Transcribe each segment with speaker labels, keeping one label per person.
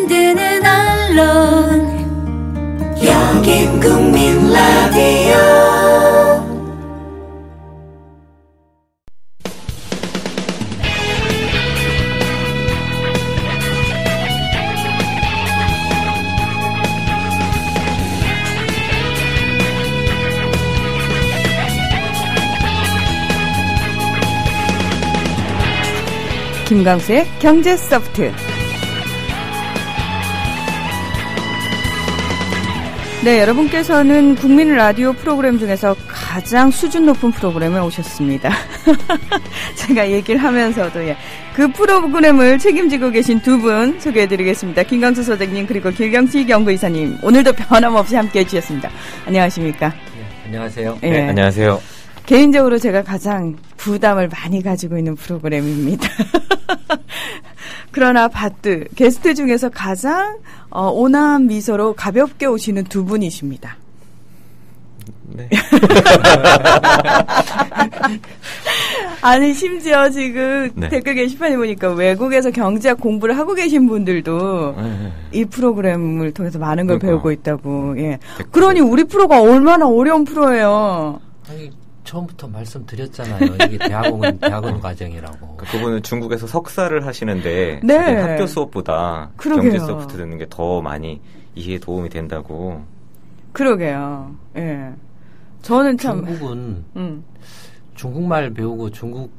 Speaker 1: 만드는 언론 여긴 국민 라디오.
Speaker 2: 김광수의 경제소프트. 네, 여러분께서는 국민 라디오 프로그램 중에서 가장 수준 높은 프로그램에 오셨습니다. 제가 얘기를 하면서도 그 프로그램을 책임지고 계신 두 분 소개해드리겠습니다. 김광수 소장님 그리고 길경식 연구이사님 오늘도 변함없이 함께해 주셨습니다. 안녕하십니까?
Speaker 3: 네, 안녕하세요.
Speaker 2: 네,
Speaker 4: 안녕하세요.
Speaker 2: 개인적으로 제가 가장 부담을 많이 가지고 있는 프로그램입니다. 그러나 게스트 중에서 가장 온화한 미소로 가볍게 오시는 두 분이십니다.
Speaker 4: 네.
Speaker 2: 아니 심지어 지금
Speaker 4: 네.
Speaker 2: 댓글 게시판에 보니까 외국에서 경제학 공부를 하고 계신 분들도 이 프로그램을 통해서 많은 걸 배우고 있다고. 예. 그러니 우리 프로가 얼마나 어려운 프로예요.
Speaker 3: 아니, 처음부터 말씀드렸잖아요. 이게 대학원 과정이라고.
Speaker 4: 그분은 중국에서 석사를 하시는데
Speaker 2: 네.
Speaker 4: 학교 수업보다
Speaker 2: 그러게요.
Speaker 4: 경제 소프트 듣는 게 더 많이 이해에 도움이 된다고.
Speaker 2: 그러게요. 예. 저는 참
Speaker 3: 중국은 중국말 배우고 중국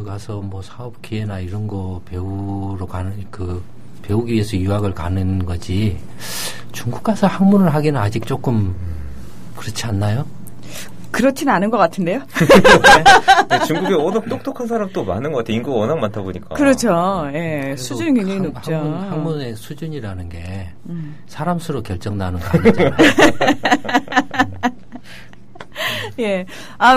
Speaker 3: 가서 사업 기회나 이런 거 배우러 가는 배우기 위해서 유학을 가는 거지. 중국 가서 학문을 하기는 아직 조금 그렇지 않나요?
Speaker 2: 그렇진 않은 것 같은데요?
Speaker 4: 네, 중국에 워낙 똑똑한 사람도 많은 것 같아요. 인구가 워낙 많다 보니까.
Speaker 2: 그렇죠. 예, 수준이 굉장히 높죠.
Speaker 3: 학문의 수준이라는 게 사람 수로 결정나는 거 아니잖아요.
Speaker 2: 예.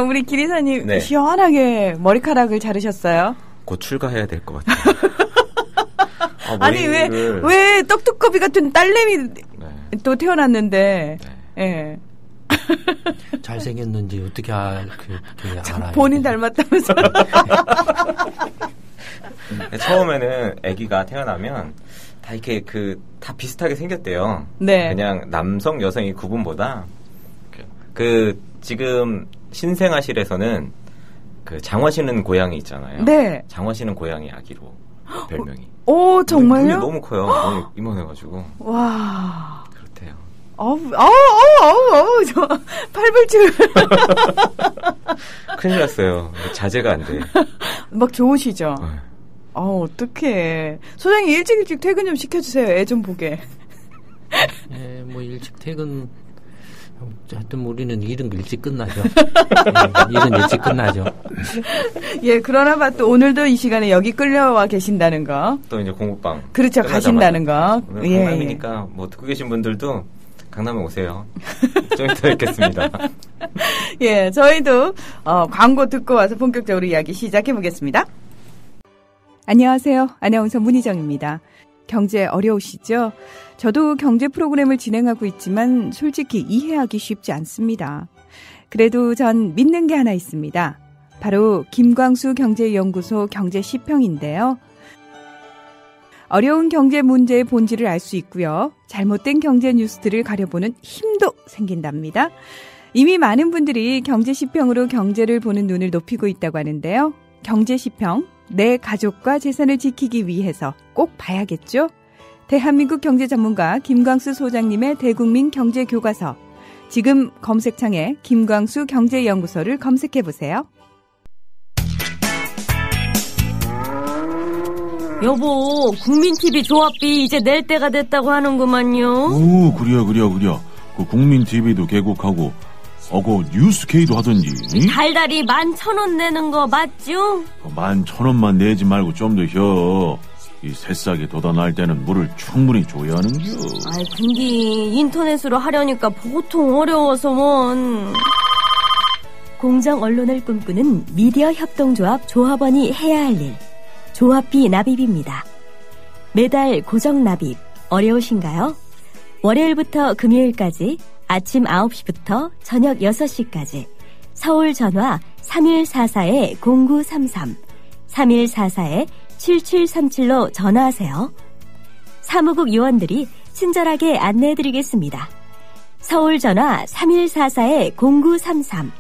Speaker 2: 우리 기리사님
Speaker 4: 네.
Speaker 2: 시원하게 머리카락을 자르셨어요?
Speaker 4: 곧 출가해야 될 것 같아요.
Speaker 2: 아니, 왜 떡두꺼비 같은 딸내미
Speaker 4: 네.
Speaker 2: 또 태어났는데,
Speaker 4: 네.
Speaker 2: 예.
Speaker 3: 잘생겼는지 어떻게 알아요?
Speaker 2: 본인 닮았다면서.
Speaker 4: 처음에는 아기가 태어나면 다 이렇게 다 비슷하게 생겼대요.
Speaker 2: 네.
Speaker 4: 그냥 남성, 여성의 구분보다 지금 신생아실에서는 장화시는 고양이 있잖아요.
Speaker 2: 네.
Speaker 4: 장화시는 고양이 아기로 별명이.
Speaker 2: 오, 정말요?
Speaker 4: 눈이 너무 커요. 너무 이만해가지고.
Speaker 2: 와.
Speaker 4: 그렇대요.
Speaker 2: 저 팔불출.
Speaker 4: 큰일 났어요. 자제가 안 돼.
Speaker 2: 막 좋으시죠?
Speaker 4: 네.
Speaker 2: 어떡해. 소장님 일찍 퇴근 좀 시켜주세요. 애 좀 보게.
Speaker 3: 예, 일찍 퇴근. 하여튼 우리는 일은 일찍 끝나죠. 일은 일찍 끝나죠.
Speaker 2: 예, 그러나 또 오늘도 이 시간에 여기 끌려와 계신다는 거.
Speaker 4: 또 이제 공부방.
Speaker 2: 그렇죠, 가신다는 거.
Speaker 4: 오늘 강남이니까 듣고 계신 분들도 강남에 오세요. 좀 이따 뵙겠습니다.
Speaker 2: 예, 저희도 광고 듣고 와서 본격적으로 이야기 시작해 보겠습니다. 안녕하세요. 아나운서 문희정입니다. 경제 어려우시죠? 저도 경제 프로그램을 진행하고 있지만 솔직히 이해하기 쉽지 않습니다. 그래도 전 믿는 게 하나 있습니다. 바로 김광수 경제연구소 경제시평인데요. 어려운 경제 문제의 본질을 알 수 있고요. 잘못된 경제 뉴스들을 가려보는 힘도 생긴답니다. 이미 많은 분들이 경제시평으로 경제를 보는 눈을 높이고 있다고 하는데요. 경제시평, 내 가족과 재산을 지키기 위해서 꼭 봐야겠죠? 대한민국 경제 전문가 김광수 소장님의 대국민 경제교과서. 지금 검색창에 김광수 경제연구소를 검색해보세요.
Speaker 5: 여보, 국민TV 조합비 이제 낼 때가 됐다고 하는구만요.
Speaker 6: 오, 그래요. 그 국민TV도 개국하고, 뉴스K도 하던지.
Speaker 5: 달달이 11,000원 내는 거 맞죠?
Speaker 6: 11,000원만 내지 말고 좀 더 혀. 이 새싹이 돋아날 때는 물을 충분히 줘야 하는겨.
Speaker 5: 아이, 근데 인터넷으로 하려니까 보통 어려워서 뭔.
Speaker 7: 공정 언론을 꿈꾸는 미디어 협동조합 조합원이 해야 할 일. 조합비 납입입니다. 매달 고정 납입 어려우신가요? 월요일부터 금요일까지 아침 9시부터 저녁 6시까지 서울 전화 3144-0933 3144-7737로 전화하세요. 사무국 요원들이 친절하게 안내해드리겠습니다. 서울 전화 3144-0933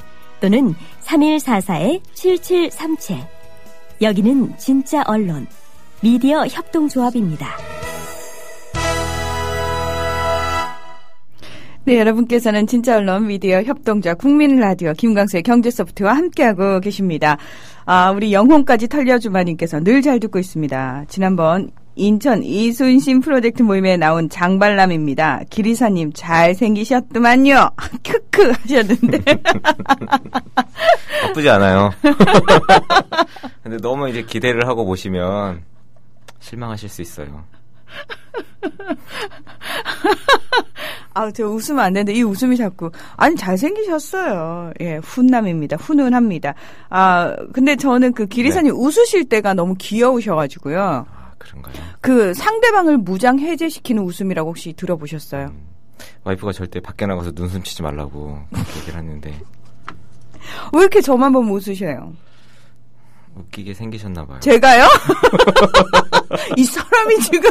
Speaker 7: 또는 3144-7737. 여기는 진짜 언론, 미디어 협동조합입니다.
Speaker 2: 네, 여러분께서는 진짜 언론 미디어 협동조합 국민라디오 김광수의 경제소프트와 함께하고 계십니다. 우리 영혼까지 털려주마님께서 늘 잘 듣고 있습니다. 지난번 인천 이순신 프로젝트 모임에 나온 장발남입니다. 기리사님 잘생기셨더만요. 크크 하셨는데.
Speaker 4: 나쁘지 않아요. 근데 너무 이제 기대를 하고 보시면 실망하실 수 있어요.
Speaker 2: 저 웃으면 안 되는데 이 웃음이 자꾸 잘생기셨어요. 예, 훈남입니다. 훈훈합니다. 근데 저는 그 기리사님 네. 웃으실 때가 너무 귀여우셔가지고요.
Speaker 4: 그런가요?
Speaker 2: 그 상대방을 무장 해제시키는 웃음이라고 혹시 들어보셨어요?
Speaker 4: 와이프가 절대 밖에 나가서 눈썹 치지 말라고 그렇게 얘기를 하는데
Speaker 2: 왜 이렇게 저만 보면 웃으셔요?
Speaker 4: 웃기게 생기셨나 봐요.
Speaker 2: 제가요? 이 사람이 지금.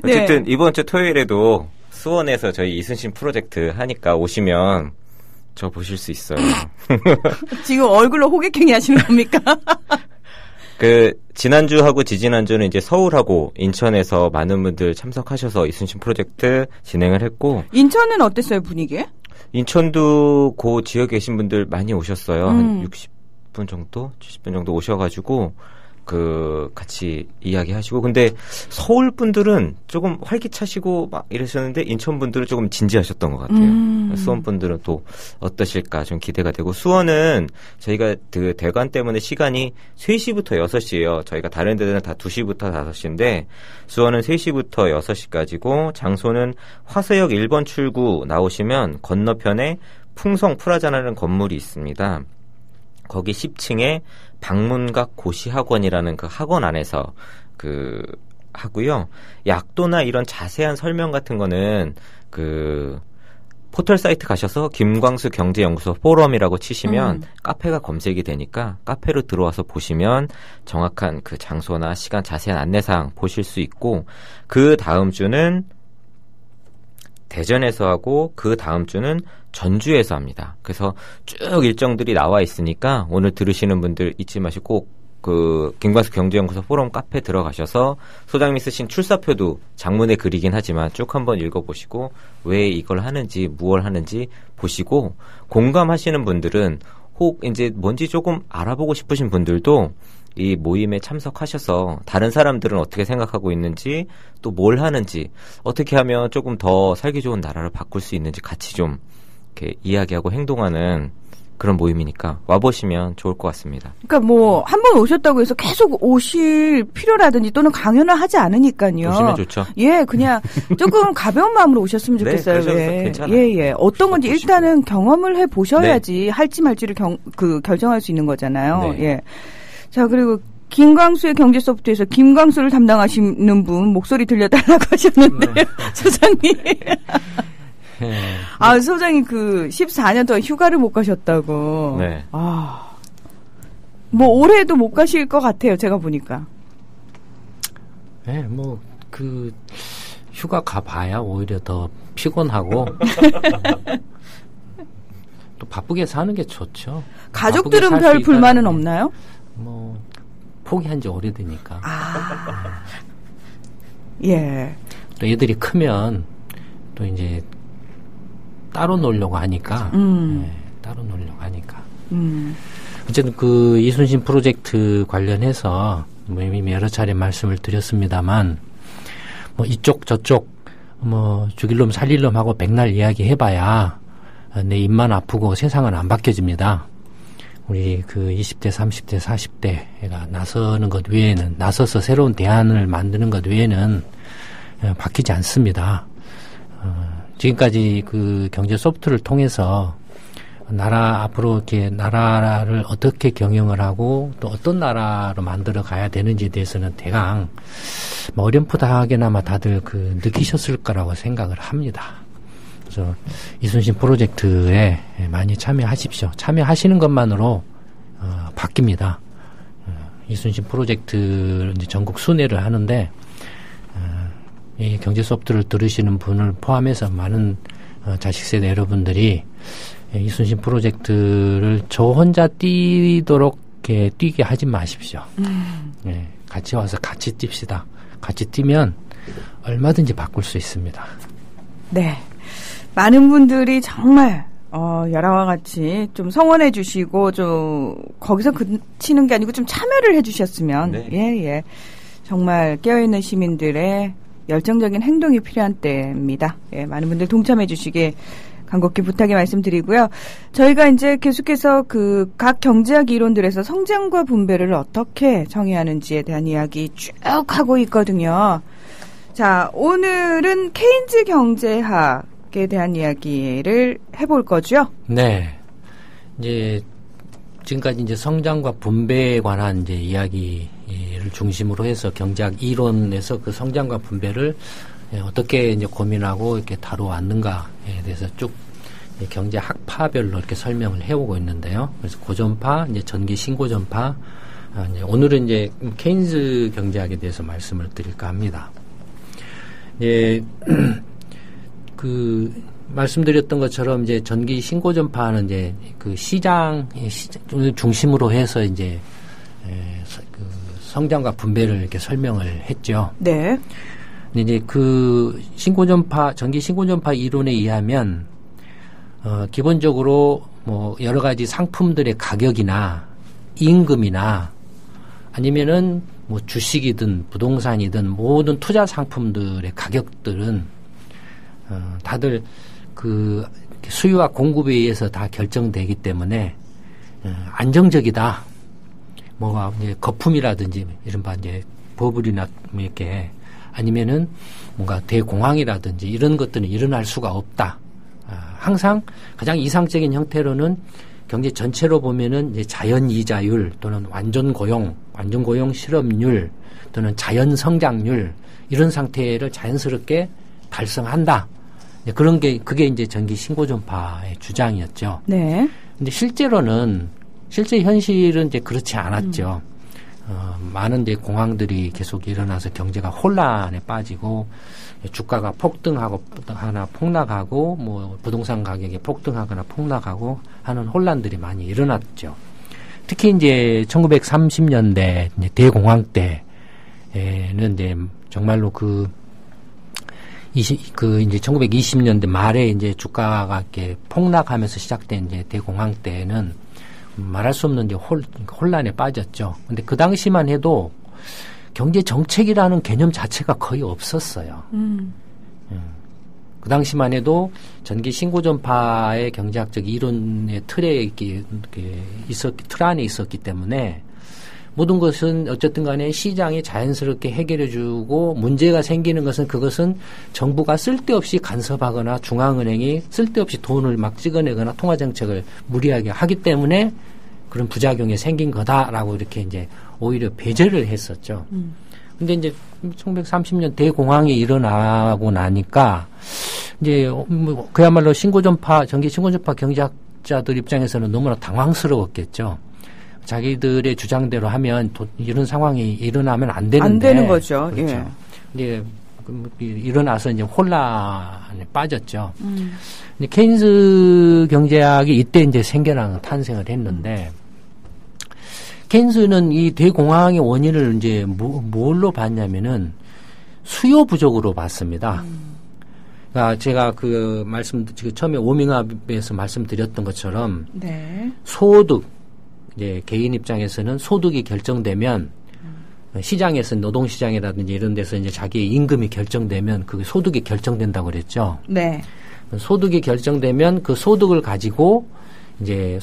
Speaker 4: 어쨌든 네. 이번 주 토요일에도 수원에서 저희 이순신 프로젝트 하니까 오시면 저 보실 수 있어요.
Speaker 2: 지금 얼굴로 호객행위 하시는 겁니까?
Speaker 4: 지난주하고 지지난주는 이제 서울하고 인천에서 많은 분들 참석하셔서 이순신 프로젝트 진행을 했고.
Speaker 2: 인천은 어땠어요, 분위기?
Speaker 4: 인천도 그 지역에 계신 분들 많이 오셨어요. 한 60분 정도? 70분 정도 오셔가지고, 같이 이야기하시고. 근데 서울 분들은 조금 활기차시고 막 이러셨는데, 인천 분들은 조금 진지하셨던 것 같아요. 수원 분들은 또 어떠실까 좀 기대가 되고, 수원은 저희가 대관 때문에 시간이 3시부터 6시예요. 저희가 다른 데는 다 2시부터 5시인데, 수원은 3시부터 6시까지고, 장소는 화서역 1번 출구 나오시면 건너편에 풍성 프라자라는 건물이 있습니다. 거기 10층에 박문각 고시학원이라는 그 학원 안에서 하고요. 약도나 이런 자세한 설명 같은 거는 포털 사이트 가셔서 김광수 경제연구소 포럼이라고 치시면 카페가 검색이 되니까 카페로 들어와서 보시면 정확한 그 장소나 시간 자세한 안내사항 보실 수 있고, 그 다음 주는 대전에서 하고 그 다음 주는 전주에서 합니다. 그래서 쭉 일정들이 나와 있으니까 오늘 들으시는 분들 잊지 마시고 꼭 김광수 경제연구소 포럼 카페 들어가셔서 소장님이 쓰신 출사표도 장문에 글이긴 하지만 쭉 한번 읽어보시고 왜 이걸 하는지 무엇을 하는지 보시고, 공감하시는 분들은 혹 이제 뭔지 조금 알아보고 싶으신 분들도 이 모임에 참석하셔서 다른 사람들은 어떻게 생각하고 있는지, 또 뭘 하는지, 어떻게 하면 조금 더 살기 좋은 나라를 바꿀 수 있는지 같이 좀 이렇게 이야기하고 행동하는 그런 모임이니까 와보시면 좋을 것 같습니다.
Speaker 2: 그러니까 한 번 오셨다고 해서 계속 오실 필요라든지 또는 강연을 하지 않으니까요.
Speaker 4: 오시면 좋죠.
Speaker 2: 예, 그냥 조금 가벼운 마음으로 오셨으면 좋겠어요.
Speaker 4: 네, 괜찮아요.
Speaker 2: 예. 어떤 건지 일단은 경험을 해보셔야지 네. 할지 말지를 결정할 수 있는 거잖아요.
Speaker 4: 네.
Speaker 2: 예. 자, 그리고 김광수의 경제소프트에서 김광수를 담당하시는 분 목소리 들려달라고 하셨는데 네. 소장님. 소장님 14년 동안 휴가를 못 가셨다고.
Speaker 4: 네.
Speaker 2: 올해도 못 가실 것 같아요. 제가 보니까.
Speaker 3: 네, 휴가 가봐야 오히려 더 피곤하고. 또 바쁘게 사는 게 좋죠.
Speaker 2: 가족들은 별 불만은 없나요?
Speaker 3: 포기한 지 오래되니까.
Speaker 2: 예.
Speaker 3: 또 애들이 크면 또 이제 따로 놀려고 하니까. 따로 놀려고 하니까. 어쨌든 이순신 프로젝트 관련해서 이미 여러 차례 말씀을 드렸습니다만, 이쪽 저쪽 죽일 놈 살릴 놈 하고 백날 이야기 해봐야 내 입만 아프고 세상은 안 바뀌어집니다. 우리 20대, 30대, 40대가 나서는 것 외에는, 나서서 새로운 대안을 만드는 것 외에는 바뀌지 않습니다. 지금까지 경제 소프트를 통해서 앞으로 이렇게 나라를 어떻게 경영을 하고 또 어떤 나라로 만들어 가야 되는지에 대해서는 대강 어렴풋하게나마 다들 느끼셨을 거라고 생각을 합니다. 그래서 이순신 프로젝트에 많이 참여하십시오. 참여하시는 것만으로 바뀝니다. 이순신 프로젝트 이제 전국 순회를 하는데 이 경제 소프트를 들으시는 분을 포함해서 많은 자식 세대 여러분들이 이순신 프로젝트를 저 혼자 뛰도록 뛰게 하지 마십시오. 예, 같이 와서 같이 뜁시다. 같이 뛰면 얼마든지 바꿀 수 있습니다.
Speaker 2: 네. 많은 분들이 정말 여라와 같이 좀 성원해 주시고 좀 거기서 그치는 게 아니고 좀 참여를 해 주셨으면
Speaker 4: 네.
Speaker 2: 예. 정말 깨어있는 시민들의 열정적인 행동이 필요한 때입니다. 예, 많은 분들 동참해 주시길 간곡히 부탁의 말씀드리고요. 저희가 이제 계속해서 그 각 경제학 이론들에서 성장과 분배를 어떻게 정의하는지에 대한 이야기 쭉 하고 있거든요. 자, 오늘은 케인즈 경제학에 대한 이야기를 해볼 거죠?
Speaker 3: 네. 이제 지금까지 이제 성장과 분배에 관한 이제 이야기를 중심으로 해서 경제학 이론에서 그 성장과 분배를 어떻게 이제 고민하고 이렇게 다루어왔는가에 대해서 쭉 경제 학파별로 이렇게 설명을 해오고 있는데요. 그래서 고전파, 이제 전기 신고전파, 이제 오늘은 이제 케인즈 경제학에 대해서 말씀을 드릴까 합니다. 예, 말씀드렸던 것처럼 이제 전기 신고전파는 이제 그 시장을 중심으로 해서 이제 그 성장과 분배를 이렇게 설명을 했죠.
Speaker 2: 네.
Speaker 3: 근데 이제 그 전기 신고전파 이론에 의하면 기본적으로 뭐 여러 가지 상품들의 가격이나 임금이나 아니면은 뭐 주식이든 부동산이든 모든 투자 상품들의 가격들은 다들 그 수요와 공급에 의해서 다 결정되기 때문에 안정적이다. 뭐가 이제 거품이라든지 이른바 이제 버블이나 뭐 이렇게 아니면은 뭔가 대공황이라든지 이런 것들은 일어날 수가 없다. 항상 가장 이상적인 형태로는 경제 전체로 보면은 이제 자연 이자율 또는 완전 고용 실업률 또는 자연 성장률 이런 상태를 자연스럽게 달성한다. 그런 게 그게 이제 전기 신고전파의 주장이었죠.
Speaker 2: 네.
Speaker 3: 근데 실제 현실은 이제 그렇지 않았죠. 많은 이제 공황들이 계속 일어나서 경제가 혼란에 빠지고 주가가 폭락하고 뭐 부동산 가격이 폭등하거나 폭락하고 하는 혼란들이 많이 일어났죠. 특히 이제 1930년대 이제 대공황 때에는 이제 정말로 이제 1920년대 말에 이제 주가가 이렇게 폭락하면서 시작된 이제 대공황 때는 말할 수 없는 이제 혼란에 빠졌죠. 근데 그 당시만 해도 경제 정책이라는 개념 자체가 거의 없었어요. 그 당시만 해도 전기 신고전파의 경제학적 이론의 틀에 틀 안에 있었기 때문에 모든 것은 어쨌든 간에 시장이 자연스럽게 해결해주고 문제가 생기는 것은 그것은 정부가 쓸데없이 간섭하거나 중앙은행이 쓸데없이 돈을 막 찍어내거나 통화정책을 무리하게 하기 때문에 그런 부작용이 생긴 거다라고 이렇게 이제 오히려 배제를 했었죠. 근데 이제 1930년 대공황이 일어나고 나니까 이제 그야말로 전기 신고전파 경제학자들 입장에서는 너무나 당황스러웠겠죠. 자기들의 주장대로 하면 이런 상황이 일어나면 안 되는데.
Speaker 2: 안 되는 거죠.
Speaker 3: 그렇죠.
Speaker 2: 예.
Speaker 3: 이제 일어나서 이제 혼란에 빠졌죠. 근데 케인즈 경제학이 이때 이제 탄생을 했는데, 케인즈는 이 대공황의 원인을 이제 뭘로 봤냐면은 수요 부족으로 봤습니다. 그러니까 제가 처음에 워밍업에서 말씀드렸던 것처럼
Speaker 2: 네.
Speaker 3: 소득, 이제 개인 입장에서는 소득이 결정되면 시장에서 노동시장이라든지 이런 데서 이제 자기의 임금이 결정되면 그게 소득이 결정된다고 그랬죠.
Speaker 2: 네.
Speaker 3: 소득이 결정되면 그 소득을 가지고 이제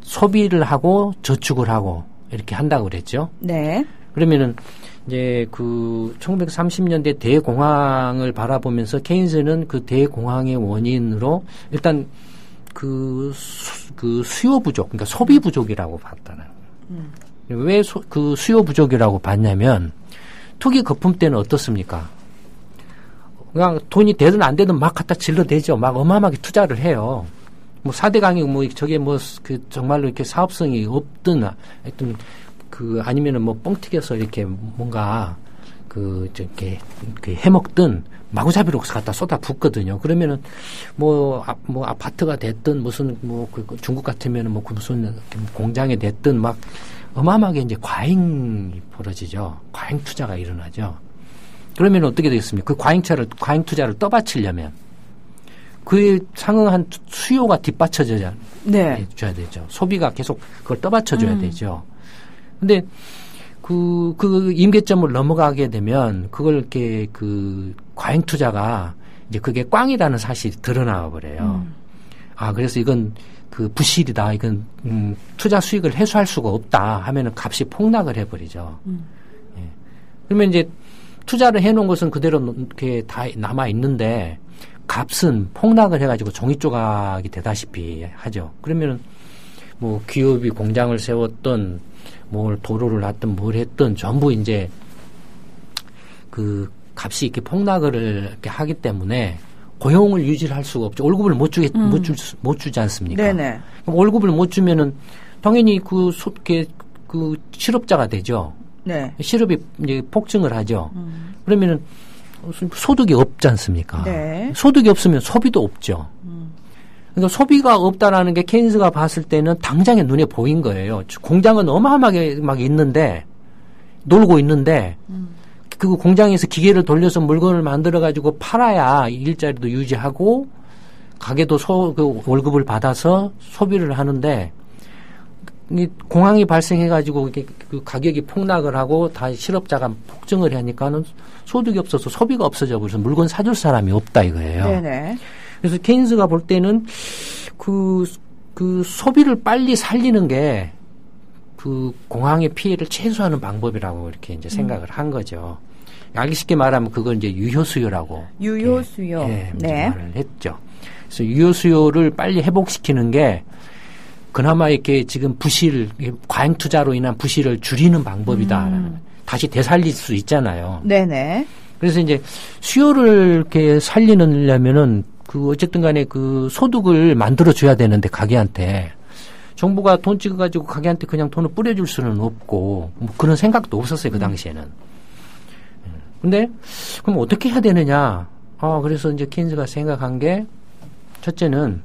Speaker 3: 소비를 하고 저축을 하고 이렇게 한다고 그랬죠.
Speaker 2: 네.
Speaker 3: 그러면은 이제 1930년대 대공황을 바라보면서 케인즈는 그 대공황의 원인으로 일단 그 수요 부족, 그러니까 소비 부족이라고 봤다는. 왜 그 수요 부족이라고 봤냐면 투기 거품 때는 어떻습니까? 그냥 돈이 되든 안 되든 막 갖다 질러대죠. 막 어마어마하게 투자를 해요. 뭐 4대 강이 저게 정말로 이렇게 사업성이 없든 하여튼 아니면은 뻥 튀겨서 이렇게 뭔가 이렇게 해먹든 마구잡이로 갖다 쏟아 붓거든요. 그러면은 뭐 아파트가 됐든 무슨 중국 같으면은 무슨 공장에 됐든 막 어마어마하게 이제 과잉이 벌어지죠. 과잉 투자가 일어나죠. 그러면 어떻게 되겠습니까? 그 과잉 투자를 떠받치려면 그에 상응한 수요가 뒷받쳐져야 줘야 되죠. 소비가 계속 그걸 떠받쳐줘야 되죠. 근데 그 임계점을 넘어가게 되면 그걸 이렇게 과잉 투자가 이제 그게 꽝이라는 사실이 드러나와 버려요. 그래서 이건 부실이다. 이건 투자 수익을 회수할 수가 없다 하면은 값이 폭락을 해버리죠. 예. 그러면 이제 투자를 해놓은 것은 그대로 이렇게 다 남아 있는데 값은 폭락을 해가지고 종이 조각이 되다시피 하죠. 그러면은 뭐 기업이 공장을 세웠던 뭘 도로를 놨든 뭘 했든 전부 이제 그 값이 이렇게 폭락을 이렇게 하기 때문에 고용을 유지할 수가 없죠. 월급을 못 주지 않습니까?
Speaker 2: 네네.
Speaker 3: 그럼 월급을 못 주면은 당연히 그 실업자가 되죠.
Speaker 2: 네.
Speaker 3: 실업이 이제 폭증을 하죠. 그러면은 소득이 없지 않습니까?
Speaker 2: 네.
Speaker 3: 소득이 없으면 소비도 없죠. 그러니까 소비가 없다라는 게 케인스가 봤을 때는 당장에 눈에 보인 거예요. 공장은 어마어마하게 막 있는데 놀고 있는데 그 공장에서 기계를 돌려서 물건을 만들어 가지고 팔아야 일자리도 유지하고 가게도 그 월급을 받아서 소비를 하는데 이 공황이 발생해 가지고 그 가격이 폭락을 하고 다 실업자가 폭증을 하니까는 소득이 없어서 소비가 없어져 버려서 물건 사줄 사람이 없다 이거예요.
Speaker 2: 네네.
Speaker 3: 그래서 케인스가 볼 때는 그 소비를 빨리 살리는 게 그 공황의 피해를 최소화하는 방법이라고 이렇게 이제 생각을 한 거죠. 알기 쉽게 말하면 그걸 이제 유효수요라고.
Speaker 2: 유효수요.
Speaker 3: 네. 말을 했죠. 그래서 유효수요를 빨리 회복시키는 게 그나마 이렇게 지금 과잉 투자로 인한 부실을 줄이는 방법이다. 다시 되살릴 수 있잖아요.
Speaker 2: 네네.
Speaker 3: 그래서 이제 수요를 이렇게 살리려면은 어쨌든 간에 소득을 만들어줘야 되는데 가게한테 정부가 돈 찍어가지고 가게한테 그냥 돈을 뿌려줄 수는 없고 뭐 그런 생각도 없었어요. 그 당시에는. 근데 그럼 어떻게 해야 되느냐. 그래서 이제 케인스가 생각한 게 첫째는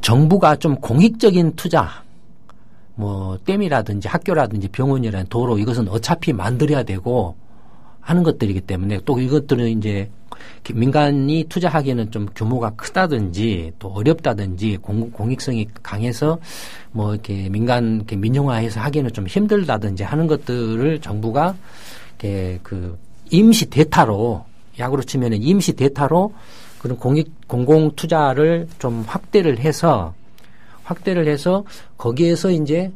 Speaker 3: 정부가 좀 공익적인 투자 뭐 댐이라든지 학교라든지 병원이라든지 도로 이것은 어차피 만들어야 되고 하는 것들이기 때문에 또 이것들은 이제 민간이 투자하기에는 좀 규모가 크다든지 또 어렵다든지 공익성이 강해서 뭐 이렇게 민영화해서 하기에는 좀 힘들다든지 하는 것들을 정부가 이렇게 임시 대타로 약으로 치면은 임시 대타로 그런 공공 투자를 좀 확대를 해서 거기에서 이제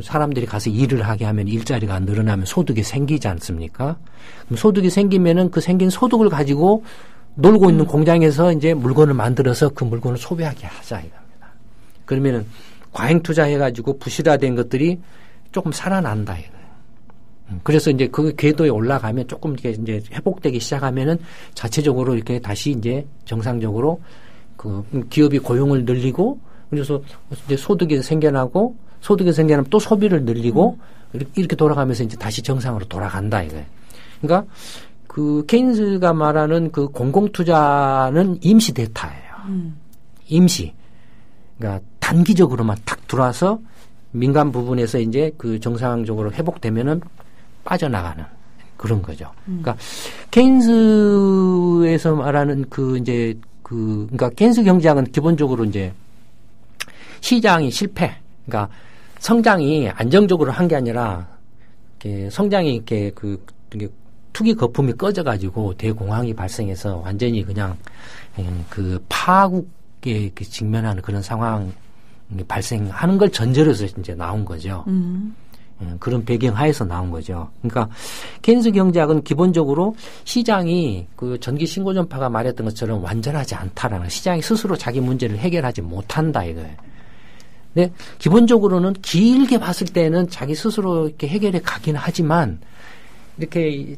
Speaker 3: 사람들이 가서 일을 하게 하면 일자리가 늘어나면 소득이 생기지 않습니까? 그럼 소득이 생기면은 그 생긴 소득을 가지고 놀고 있는 공장에서 이제 물건을 만들어서 그 물건을 소비하게 하자 이겁니다. 그러면은 과잉 투자해가지고 부실화된 것들이 조금 살아난다 이거예요. 그래서 이제 그 궤도에 올라가면 조금 이제 회복되기 시작하면은 자체적으로 이렇게 다시 이제 정상적으로 그 기업이 고용을 늘리고 그래서 이제 소득이 생겨나면 또 소비를 늘리고 이렇게 돌아가면서 이제 다시 정상으로 돌아간다 이거예요. 그러니까 그 케인스가 말하는 그 공공 투자는 임시 대타예요. 임시. 그러니까 단기적으로만 탁 들어와서 민간 부분에서 이제 그 정상적으로 회복되면은 빠져나가는 그런 거죠. 그러니까 케인스에서 말하는 그러니까 케인스 경제학은 기본적으로 이제 시장이 실패. 그러니까 성장이 안정적으로 한 게 아니라 이렇게 성장이 이렇게 이게 투기 거품이 꺼져가지고 대공황이 발생해서 완전히 그냥 파국에 직면하는 그런 상황이 발생하는 걸 전제로 해서 이제 나온 거죠. 그런 배경 하에서 나온 거죠. 그러니까 케인스 경제학은 기본적으로 시장이 그 전기 신고전파가 말했던 것처럼 완전하지 않다라는 시장이 스스로 자기 문제를 해결하지 못한다 이거예요. 근데 기본적으로는 길게 봤을 때는 자기 스스로 이렇게 해결해 가긴 하지만 이렇게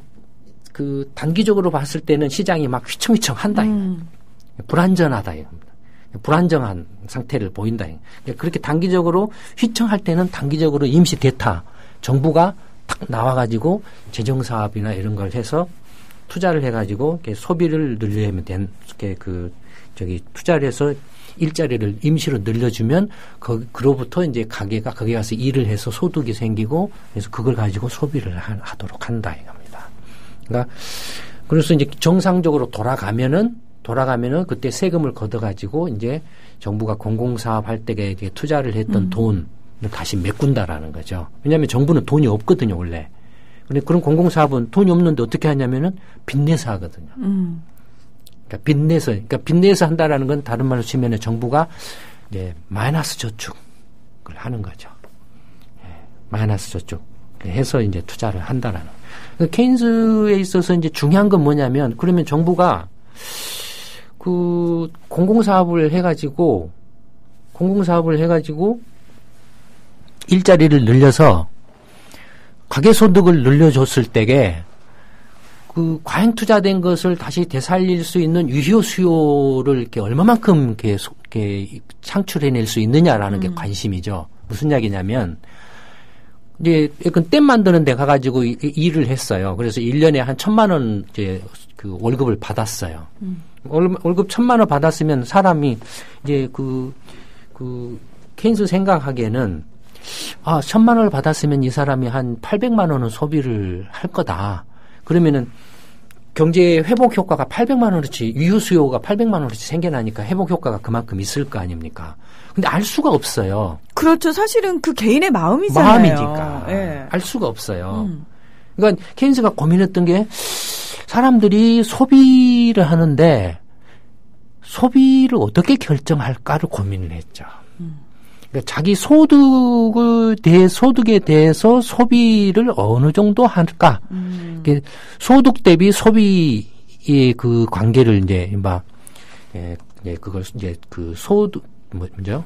Speaker 3: 그 단기적으로 봤을 때는 시장이 막 휘청휘청한다. 불안전하다. 불안정한 상태를 보인다. 그렇게 단기적으로 휘청할 때는 단기적으로 임시 대타 정부가 탁 나와가지고 재정 사업이나 이런 걸 해서 투자를 해가지고 소비를 늘리려면 투자를 해서 일자리를 임시로 늘려주면 그로부터 이제 가게가 거기 가서 일을 해서 소득이 생기고 그래서 그걸 가지고 소비를 하도록 한다 이겁니다. 그러니까 그래서 이제 정상적으로 돌아가면은 그때 세금을 걷어가지고 이제 정부가 공공사업 할 때 투자를 했던 돈을 다시 메꾼다라는 거죠. 왜냐하면 정부는 돈이 없거든요 원래. 근데 그런 공공사업은 돈이 없는데 어떻게 하냐면은 빚내서 하거든요. 그러니까 빚내서 한다라는 건 다른 말로 치면은 정부가 이제 마이너스 저축을 하는 거죠. 예, 마이너스 저축 해서 이제 투자를 한다라는. 그러니까 케인즈에 있어서 이제 중요한 건 뭐냐면 그러면 정부가 그 공공사업을 해가지고 일자리를 늘려서 가계소득을 늘려줬을 때에 그 과잉 투자된 것을 다시 되살릴 수 있는 유효 수요를 이렇게 얼마만큼 이렇게 창출해낼 수 있느냐라는 게 관심이죠. 무슨 이야기냐면 이제 댐 만드는 데 가가지고 일을 했어요. 그래서 1년에 한 1,000만 원 이제 그 월급을 받았어요. 월급 1,000만 원 받았으면 사람이 이제 케인스 생각하기에는 1,000만 원을 받았으면 이 사람이 한 800만 원은 소비를 할 거다. 그러면은 경제 회복 효과가 800만 원어치 유효 수요가 800만 원어치 생겨나니까 회복 효과가 그만큼 있을 거 아닙니까? 근데 알 수가 없어요.
Speaker 2: 그렇죠. 사실은 그 개인의 마음이잖아요.
Speaker 3: 마음이니까.
Speaker 2: 네.
Speaker 3: 알 수가 없어요. 그러니까 케인스가 고민했던 게 사람들이 소비를 하는데 소비를 어떻게 결정할까를 고민을 했죠. 그러니까 자기 소득에 대해서 소비를 어느 정도 할까? 소득 대비 소비의 그 관계를 그걸 이제 그 소득, 뭐죠?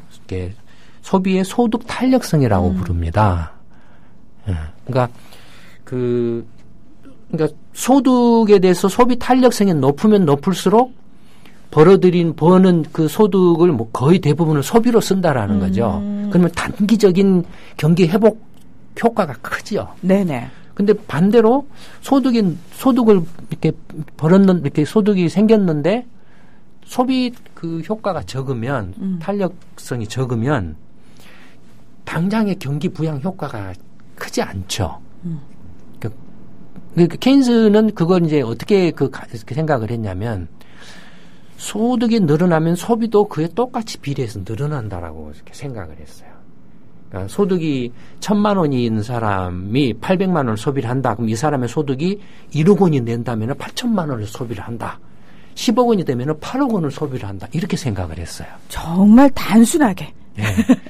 Speaker 3: 소비의 소득 탄력성이라고 부릅니다. 그러니까 소득에 대해서 소비 탄력성이 높으면 높을수록 버는 그 소득을 뭐 거의 대부분을 소비로 쓴다라는 거죠. 그러면 단기적인 경기 회복 효과가 크지요.
Speaker 2: 네네.
Speaker 3: 근데 반대로 소득을 이렇게 이렇게 소득이 생겼는데 소비 그 효과가 적으면 탄력성이 적으면 당장의 경기 부양 효과가 크지 않죠. 케인스는 그걸 이제 어떻게 생각을 했냐면 소득이 늘어나면 소비도 그에 똑같이 비례해서 늘어난다라고 이렇게 생각을 했어요. 그러니까 소득이 1,000만 원이 있는 사람이 800만 원을 소비를 한다. 그럼 이 사람의 소득이 1억 원이 낸다면 8천만 원을 소비를 한다. 10억 원이 되면 8억 원을 소비를 한다. 이렇게 생각을 했어요.
Speaker 2: 정말 단순하게.
Speaker 3: 네.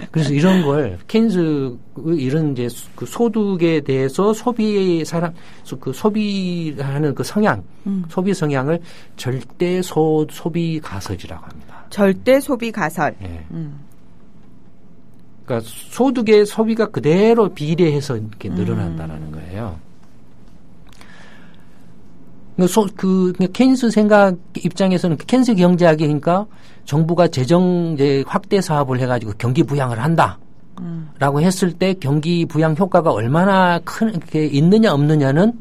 Speaker 3: 그래서 이런 걸 케인스 이런 이제 그 소득에 대해서 소비하는 그 성향, 소비 성향을 절대 소비 가설이라고 합니다.
Speaker 2: 절대 소비 가설.
Speaker 3: 네. 그러니까 소득의 소비가 그대로 비례해서 이렇게 늘어난다라는 거예요. 그러니까 케인스 생각 입장에서는 케인스 경제학이 그러니까 정부가 재정 확대 사업을 해가지고 경기 부양을 한다라고 했을 때 경기 부양 효과가 얼마나 게 있느냐 없느냐는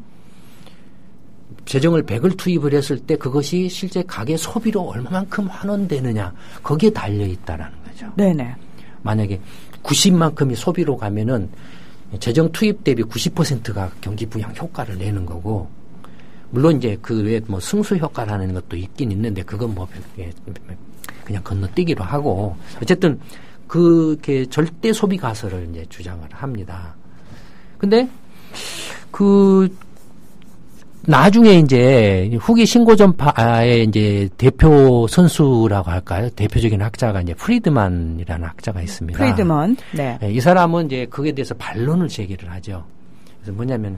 Speaker 3: 재정을 100을 투입을 했을 때 그것이 실제 가계 소비로 얼마만큼 환원되느냐 거기에 달려 있다라는 거죠.
Speaker 2: 네네.
Speaker 3: 만약에 90만큼이 소비로 가면은 재정 투입 대비 90%가 경기 부양 효과를 내는 거고. 물론 이제 그 외에 뭐 승수 효과라는 것도 있긴 있는데 그건 뭐 그냥 건너뛰기로 하고 어쨌든 그게 절대 소비 가설을 이제 주장을 합니다. 근데 나중에 이제 후기 신고전파의 이제 대표 선수라고 할까요? 대표적인 학자가 이제 프리드만이라는 학자가 있습니다.
Speaker 2: 프리드먼. 네.
Speaker 3: 이 사람은 이제 그에 대해서 반론을 제기를 하죠. 그래서 뭐냐면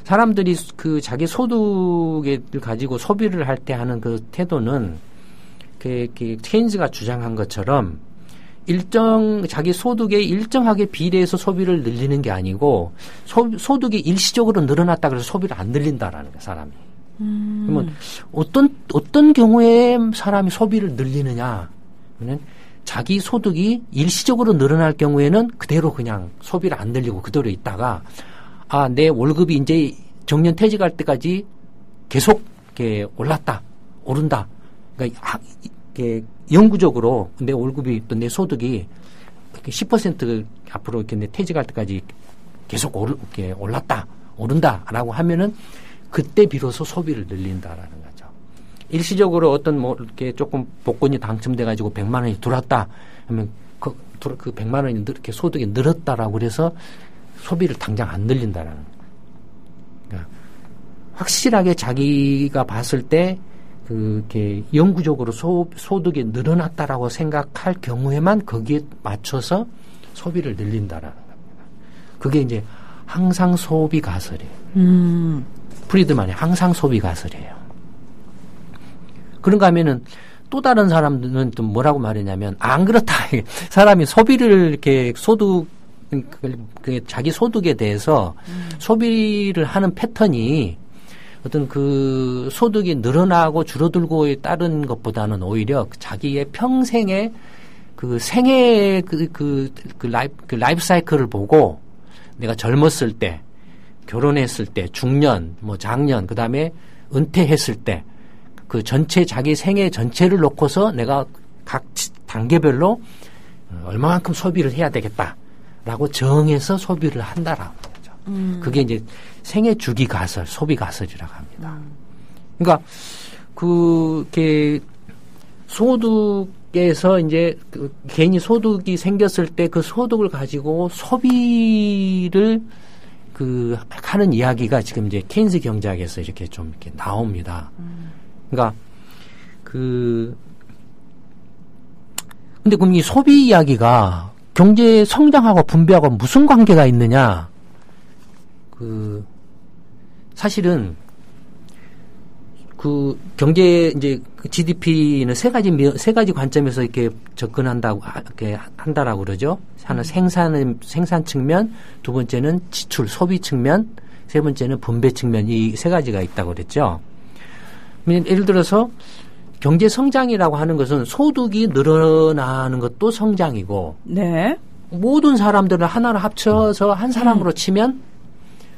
Speaker 3: 사람들이 그 자기 소득을 가지고 소비를 할 때 하는 그 태도는 케인스가 주장한 것처럼 자기 소득에 일정하게 비례해서 소비를 늘리는 게 아니고 소득이 일시적으로 늘어났다 그래서 소비를 안 늘린다라는 거예요, 사람이. 그러면 어떤 경우에 사람이 소비를 늘리느냐 하면 자기 소득이 일시적으로 늘어날 경우에는 그대로 그냥 소비를 안 늘리고 그대로 있다가 내 월급이 이제 정년 퇴직할 때까지 계속 이렇게 오른다. 그러니까 영구적으로 내 월급이 또 내 소득이 10% 앞으로 이렇게 내 퇴직할 때까지 계속 이렇게 오른다라고 하면은 그때 비로소 소비를 늘린다라는 거죠. 일시적으로 어떤 뭐 이렇게 조금 복권이 당첨돼가지고 100만 원이 들어왔다 하면 그 100만 원이 이렇게 소득이 늘었다라고 그래서 소비를 당장 안 늘린다라는 거예요. 그러니까 확실하게 자기가 봤을 때 그게 영구적으로 소득이 늘어났다라고 생각할 경우에만 거기에 맞춰서 소비를 늘린다라는 겁니다. 그게 이제 항상 소비 가설이에요. 프리드만이 항상 소비 가설이에요. 그런가 하면은 또 다른 사람들은 또 뭐라고 말했냐면 안 그렇다. 사람이 소비를 이렇게 자기 소득에 대해서 소비를 하는 패턴이 어떤 그 소득이 늘어나고 줄어들고에 따른 것보다는 오히려 자기의 평생의 그 생애 그 라이프 사이클을 보고 내가 젊었을 때, 결혼했을 때, 중년, 뭐 장년, 그 다음에 은퇴했을 때, 그 전체 자기 생애 전체를 놓고서 내가 각 단계별로 얼마만큼 소비를 해야 되겠다라고 정해서 소비를 한다라고 하죠. 그게 이제 생애 주기 가설, 소비 가설이라고 합니다. 그러니까 그게 소득에서 이제 괜히 소득이 생겼을 때 그 소득을 가지고 소비를 하는 이야기가 지금 이제 케인스 경제학에서 이렇게 좀 이렇게 나옵니다. 그러니까 근데 그럼 이 소비 이야기가 경제 성장하고 분배하고 무슨 관계가 있느냐? 사실은 경제 이제 GDP는 세 가지 관점에서 이렇게 접근한다고 이렇게 한다라고 그러죠. 하나 생산 측면, 두 번째는 지출 소비 측면, 세 번째는 분배 측면, 이 세 가지가 있다고 그랬죠. 예를 들어서 경제 성장이라고 하는 것은 소득이 늘어나는 것도 성장이고,
Speaker 2: 네.
Speaker 3: 모든 사람들을 하나로 합쳐서 한 사람으로 치면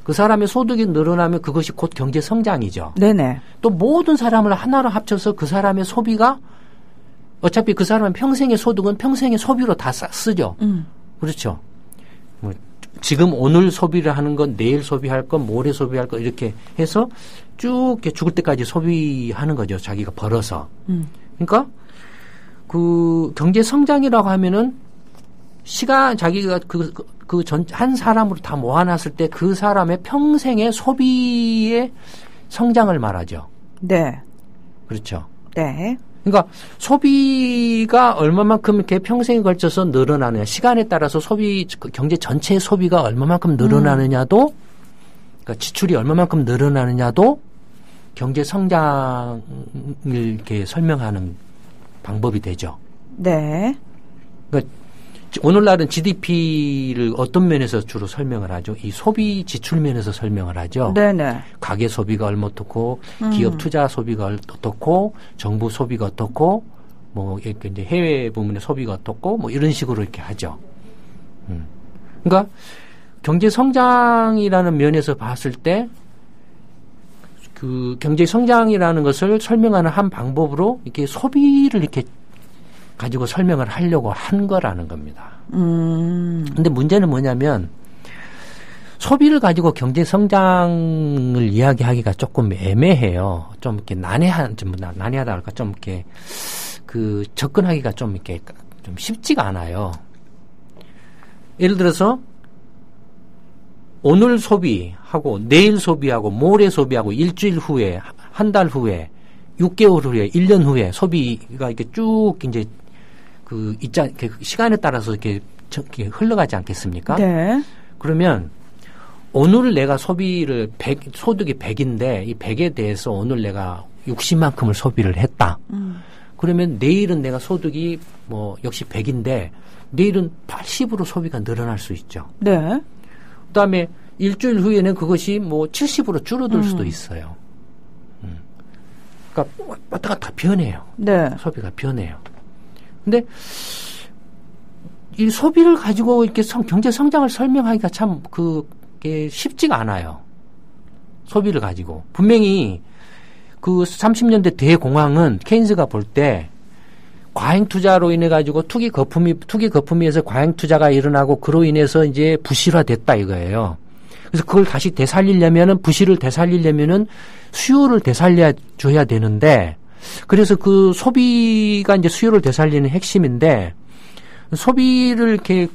Speaker 3: 그 사람의 소득이 늘어나면 그것이 곧 경제 성장이죠.
Speaker 2: 네네.
Speaker 3: 또 모든 사람을 하나로 합쳐서 그 사람의 소비가 어차피 그 사람의 평생의 소득은 평생의 소비로 다 쓰죠. 그렇죠. 뭐 지금 오늘 소비를 하는 건 내일 소비할 건 모레 소비할 건 이렇게 해서 쭉 이렇게 죽을 때까지 소비하는 거죠. 자기가 벌어서. 그러니까 그 경제 성장이라고 하면은 자기가 한 사람으로 다 모아놨을 때 그 사람의 평생의 소비의 성장을 말하죠.
Speaker 2: 네.
Speaker 3: 그렇죠.
Speaker 2: 네.
Speaker 3: 그러니까 소비가 얼마만큼 이렇게 평생에 걸쳐서 늘어나느냐, 시간에 따라서 경제 전체의 소비가 얼마만큼 늘어나느냐도, 그러니까 지출이 얼마만큼 늘어나느냐도 경제 성장을 이렇게 설명하는 방법이 되죠.
Speaker 2: 네.
Speaker 3: 그러니까 오늘날은 GDP를 어떤 면에서 주로 설명을 하죠? 이 소비 지출 면에서 설명을 하죠.
Speaker 2: 네네.
Speaker 3: 가계 소비가 얼마 어떻고, 기업 투자 소비가 어떻고, 정부 소비가 어떻고, 뭐 이렇게 이제 해외 부문의 소비가 어떻고, 뭐 이런 식으로 이렇게 하죠. 그러니까 경제 성장이라는 면에서 봤을 때 그 경제 성장이라는 것을 설명하는 한 방법으로 이렇게 소비를 이렇게 가지고 설명을 하려고 한 거라는 겁니다. 근데 문제는 뭐냐면 소비를 가지고 경제 성장을 이야기하기가 조금 애매해요. 좀 이렇게 난해하다 할까 좀 이렇게 접근하기가 좀 이렇게 좀 쉽지가 않아요. 예를 들어서 오늘 소비하고 내일 소비하고 모레 소비하고 일주일 후에 한 달 후에 6개월 후에 1년 후에 소비가 이렇게 쭉 이제 시간에 따라서 이렇게 흘러가지 않겠습니까?
Speaker 2: 네.
Speaker 3: 그러면 오늘 내가 소득이 100인데 이 100에 대해서 오늘 내가 60만큼을 소비를 했다. 그러면 내일은 내가 소득이 뭐 역시 100인데 내일은 80으로 소비가 늘어날 수 있죠.
Speaker 2: 네.
Speaker 3: 그다음에 일주일 후에는 그것이 뭐 70으로 줄어들 수도 있어요. 그러니까 왔다 갔다 변해요.
Speaker 2: 네.
Speaker 3: 소비가 변해요. 근데 이 소비를 가지고 이렇게 경제 성장을 설명하기가 참 게 쉽지가 않아요. 소비를 가지고. 분명히 그 30년대 대공황은 케인즈가 볼 때 과잉 투자로 인해 가지고 투기 거품위에서 과잉 투자가 일어나고 그로 인해서 이제 부실화됐다 이거예요. 그래서 그걸 다시 되살리려면은 부실을 되살리려면은 수요를 되살려줘야 되는데 그래서 그 소비가 이제 수요를 되살리는 핵심인데 소비를 이렇게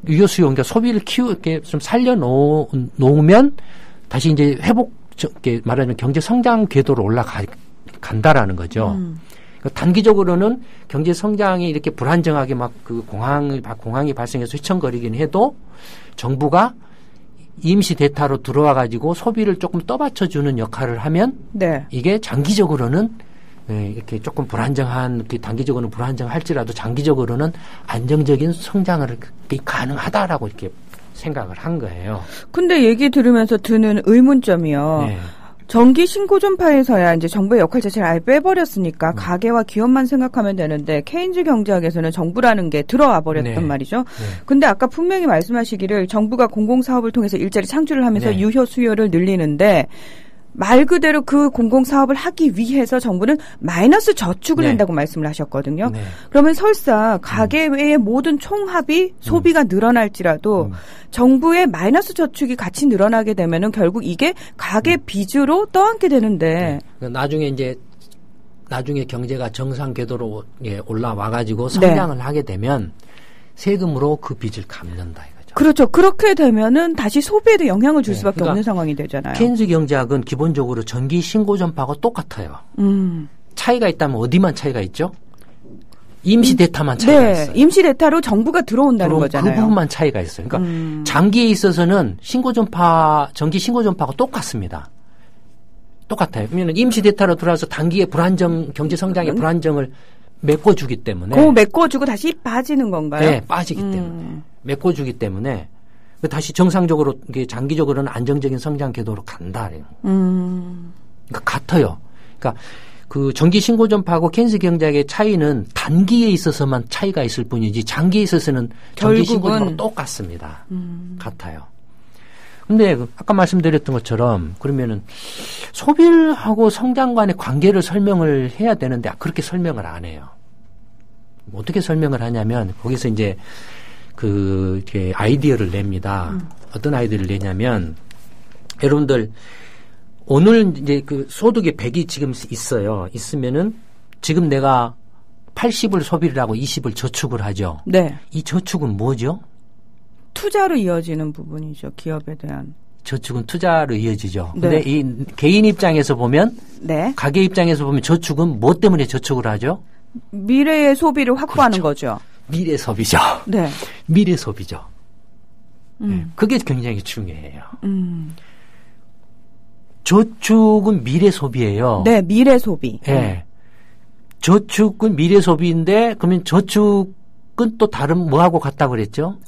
Speaker 3: 유효 수요 그러니까 소비를 이렇게 좀 살려놓으면 다시 이제 이렇게 말하자면 경제 성장 궤도로 올라간다라는 거죠. 단기적으로는 경제 성장이 이렇게 불안정하게 막 그 공항이 발생해서 휘청거리긴 해도 정부가 임시 대타로 들어와 가지고 소비를 조금 떠받쳐주는 역할을 하면
Speaker 2: 네.
Speaker 3: 이게 장기적으로는 이렇게 조금 불안정한 단기적으로는 불안정할지라도 장기적으로는 안정적인 성장을 가능하다라고 이렇게 생각을 한 거예요.
Speaker 2: 근데 얘기 들으면서 드는 의문점이요.
Speaker 3: 네.
Speaker 2: 정기 신고전파에서야 이제 정부의 역할 자체를 아예 빼버렸으니까 가계와 기업만 생각하면 되는데 케인즈 경제학에서는 정부라는 게 들어와 버렸단
Speaker 3: 네.
Speaker 2: 말이죠.
Speaker 3: 네.
Speaker 2: 근데 아까 분명히 말씀하시기를 정부가 공공사업을 통해서 일자리 창출을 하면서
Speaker 3: 네.
Speaker 2: 유효 수요를 늘리는데 말 그대로 그 공공사업을 하기 위해서 정부는 마이너스 저축을
Speaker 3: 네.
Speaker 2: 한다고 말씀을 하셨거든요.
Speaker 3: 네.
Speaker 2: 그러면 설사 가계의 모든 총합이 소비가 늘어날지라도 정부의 마이너스 저축이 같이 늘어나게 되면은 결국 이게 가계 빚으로 떠안게 되는데
Speaker 3: 네. 나중에 경제가 정상 궤도로 올라와 가지고 성장을 하게 되면 세금으로 그 빚을 갚는다 이거죠.
Speaker 2: 그렇죠. 그렇게 되면은 다시 소비에도 영향을 줄
Speaker 3: 네.
Speaker 2: 수밖에
Speaker 3: 그러니까
Speaker 2: 없는 상황이 되잖아요.
Speaker 3: 케인즈 경제학은 기본적으로 전기 신고 전파하고 똑같아요. 차이가 있다면 어디만 차이가 있죠? 임시 대타만 차이가
Speaker 2: 네,
Speaker 3: 있어요.
Speaker 2: 임시 대타로 정부가 들어온다는 거잖아요.
Speaker 3: 그 부분만 차이가 있어요. 그러니까 장기에 있어서는 전기 신고 전파가 똑같습니다. 똑같아요. 그러면 임시 대타로 들어와서 단기에 경제 성장의 불안정을 메꿔주기 때문에.
Speaker 2: 그 메꿔주고 다시 빠지는 건가요?
Speaker 3: 네, 빠지기 때문에. 메꿔주기 때문에 다시 정상적으로 장기적으로는 안정적인 성장 궤도로 간다. 그러니까 같아요. 그러니까 그 전기 신고 전파하고 케인즈 경제학의 차이는 단기에 있어서만 차이가 있을 뿐이지 장기에 있어서는 전기 신고 전파가 똑같습니다. 같아요. 근데 아까 말씀드렸던 것처럼 그러면은 소비를 하고 성장 간의 관계를 설명을 해야 되는데 그렇게 설명을 안 해요. 어떻게 설명을 하냐면 거기서 이제 이렇게 아이디어를 냅니다. 어떤 아이디어를 내냐면 여러분들 오늘 이제 그 소득의 100이 지금 있어요. 있으면은 지금 내가 80을 소비를 하고 20을 저축을 하죠.
Speaker 2: 네.
Speaker 3: 이 저축은 뭐죠?
Speaker 2: 투자로 이어지는 부분이죠. 기업에 대한.
Speaker 3: 저축은 투자로 이어지죠.
Speaker 2: 네.
Speaker 3: 근데 이 개인 입장에서 보면
Speaker 2: 네.
Speaker 3: 가계 입장에서 보면 저축은 뭐 때문에 저축을 하죠?
Speaker 2: 미래의 소비를 확보하는 거죠.
Speaker 3: 미래 소비죠.
Speaker 2: 네.
Speaker 3: 미래 소비죠. 네. 그게 굉장히 중요해요. 저축은 미래 소비예요.
Speaker 2: 네, 미래 소비.
Speaker 3: 네. 저축은 미래 소비인데 그러면 저축은 또 다른 뭐하고 같다고 그랬죠?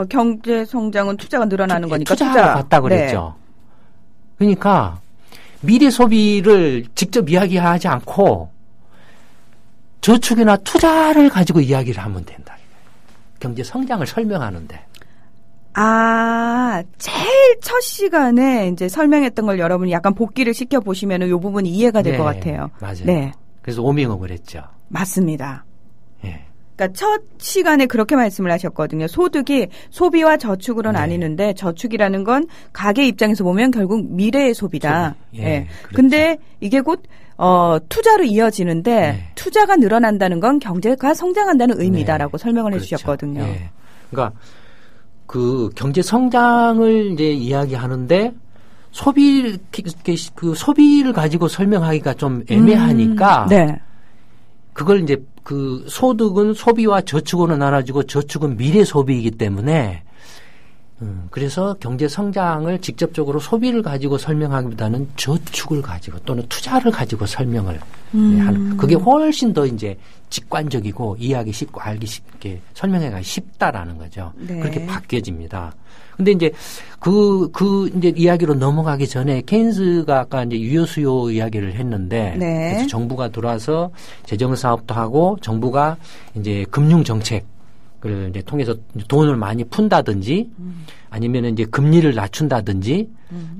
Speaker 2: 경제 성장은 투자가 늘어나는 거니까
Speaker 3: 투자하고 같다고 그랬죠. 네. 그러니까 미래 소비를 직접 이야기하지 않고 저축이나 투자를 가지고 이야기를 하면 된다. 경제 성장을 설명하는데.
Speaker 2: 제일 첫 시간에 이제 설명했던 걸 여러분이 약간 복기를 시켜 보시면은 이 부분이 이해가 될 것 같아요.
Speaker 3: 맞아요.
Speaker 2: 네.
Speaker 3: 그래서 오밍업을 했죠.
Speaker 2: 맞습니다.
Speaker 3: 예.
Speaker 2: 그러니까 첫 시간에 그렇게 말씀을 하셨거든요. 소득이 소비와 저축으로 나뉘는데 저축이라는 건 가계 입장에서 보면 결국 미래의 소비다.
Speaker 3: 소비.
Speaker 2: 예.
Speaker 3: 그렇죠. 근데
Speaker 2: 이게 곧 투자로 이어지는데 투자가 늘어난다는 건 경제가 성장한다는 의미다라고 설명을
Speaker 3: 그렇죠.
Speaker 2: 해주셨거든요.
Speaker 3: 예. 그러니까 그 경제 성장을 이제 이야기하는데 소비를 가지고 설명하기가 좀 애매하니까
Speaker 2: 네.
Speaker 3: 그걸 이제 그 소득은 소비와 저축으로 나눠지고 저축은 미래 소비이기 때문에 그래서 경제 성장을 직접적으로 소비를 가지고 설명하기보다는 저축을 가지고 또는 투자를 가지고 설명을 하는 그게 훨씬 더 이제 직관적이고 이해하기 쉽고 알기 쉽게 설명하기가 쉽다라는 거죠.
Speaker 2: 네.
Speaker 3: 그렇게 바뀌어집니다. 근데 이제 이제 이야기로 넘어가기 전에 케인즈가 아까 이제 유효 수요 이야기를 했는데
Speaker 2: 네.
Speaker 3: 그래서 정부가 들어와서 재정 사업도 하고 정부가 이제 금융 정책 그걸 이제 통해서 돈을 많이 푼다든지 아니면은 이제 금리를 낮춘다든지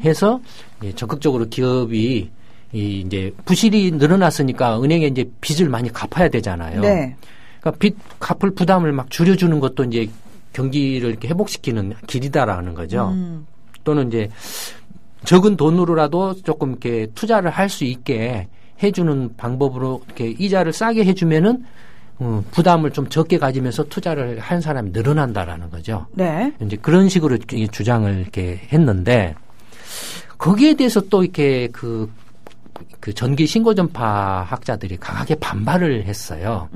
Speaker 3: 해서 이제 적극적으로 기업이 이제 부실이 늘어났으니까 은행에 이제 빚을 많이 갚아야 되잖아요.
Speaker 2: 네.
Speaker 3: 그러니까 빚 갚을 부담을 막 줄여주는 것도 이제 경기를 이렇게 회복시키는 길이다라는 거죠. 또는 이제 적은 돈으로라도 조금 이렇게 투자를 할 수 있게 해주는 방법으로 이렇게 이자를 싸게 해주면은 부담을 좀 적게 가지면서 투자를 한 사람이 늘어난다라는 거죠.
Speaker 2: 네.
Speaker 3: 이제 그런 식으로 주장을 이렇게 했는데 거기에 대해서 또 이렇게 그 전기 신고전파 학자들이 강하게 반발을 했어요.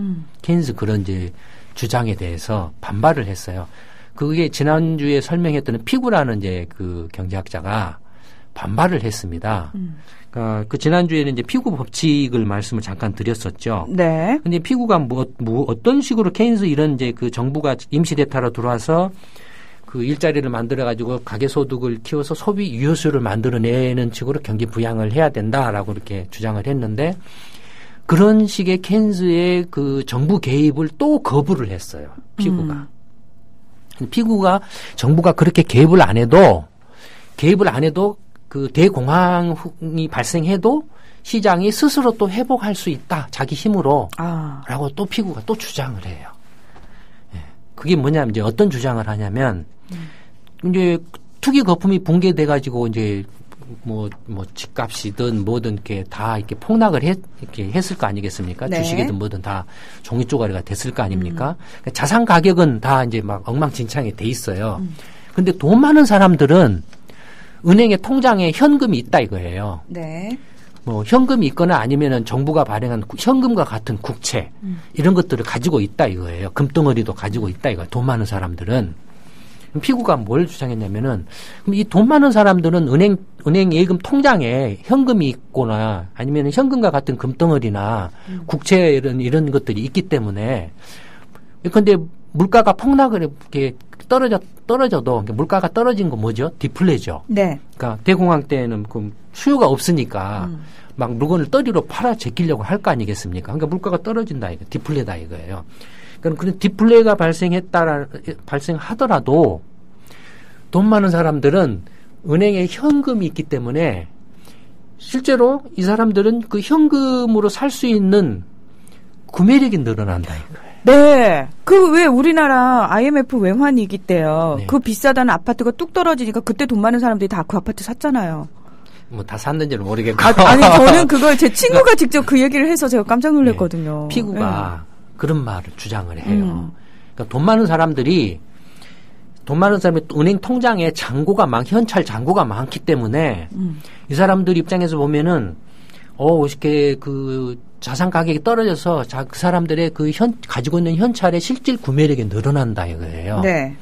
Speaker 3: 케인스 그런 이제 주장에 대해서 반발을 했어요. 그게 지난주에 설명했던 피구라는 이제 그 경제학자가 반발을 했습니다. 그러니까 그 지난주에는 이제 피구 법칙을 말씀을 잠깐 드렸었죠.
Speaker 2: 네.
Speaker 3: 근데 피구가 뭐 어떤 식으로 케인스 이런 이제 그 정부가 임시대타로 들어와서 그 일자리를 만들어가지고 가계소득을 키워서 소비 유효수를 만들어내는 식으로 경기 부양을 해야 된다라고 이렇게 주장을 했는데 그런 식의 케인스의 그 정부 개입을 또 거부를 했어요. 피구가. 피구가 정부가 그렇게 개입을 안 해도 그 대공황이 발생해도 시장이 스스로 또 회복할 수 있다. 자기 힘으로. 라고 또 피구가 또 주장을 해요. 예. 그게 뭐냐면 이제 어떤 주장을 하냐면 이제 투기 거품이 붕괴돼 가지고 이제 뭐 집값이든 뭐든 이렇게 다 이렇게 폭락을 이렇게 했을 거 아니겠습니까?
Speaker 2: 네.
Speaker 3: 주식이든 뭐든 다 종이 쪼가리가 됐을 거 아닙니까? 그러니까 자산 가격은 다 이제 막 엉망진창이 돼 있어요. 근데 돈 많은 사람들은 은행의 통장에 현금이 있다 이거예요.
Speaker 2: 네.
Speaker 3: 뭐 현금이 있거나 아니면은 정부가 발행한 현금과 같은 국채 이런 것들을 가지고 있다 이거예요. 금덩어리도 가지고 있다 이거예요. 돈 많은 사람들은. 피구가 뭘 주장했냐면은 이 돈 많은 사람들은 은행 예금 통장에 현금이 있거나 아니면 현금과 같은 금덩어리나 국채 이런 것들이 있기 때문에 근데 물가가 폭락을 이렇게 떨어져도 물가가 떨어진 건 뭐죠? 디플레죠.
Speaker 2: 네.
Speaker 3: 그러니까 대공황 때는 그 수요가 없으니까 막 물건을 떨이로 팔아 제끼려고 할 거 아니겠습니까? 그러니까 물가가 떨어진다 이거 디플레다 이거예요. 그럼 그런 디플레가 발생하더라도 돈 많은 사람들은 은행에 현금이 있기 때문에 실제로 이 사람들은 그 현금으로 살 수 있는 구매력이 늘어난다 이거예요.
Speaker 2: 네. 그 왜 우리나라 IMF 외환위기 때요.
Speaker 3: 네.
Speaker 2: 그 비싸다는 아파트가 뚝 떨어지니까 그때 돈 많은 사람들이 다 그 아파트 샀잖아요.
Speaker 3: 뭐 다 샀는지는 모르겠고.
Speaker 2: 아니 저는 그걸 제 친구가 직접 그 얘기를 해서 제가 깜짝 놀랐거든요.
Speaker 3: 네. 피구가 그런 말을 주장을 해요. 그러니까 돈 많은 사람이 은행 통장에 현찰 잔고가 많기 때문에 이 사람들 입장에서 보면은 이렇게 그 자산 가격이 떨어져서 그 사람들의 가지고 있는 현찰의 실질 구매력이 늘어난다 이거예요.
Speaker 2: 네.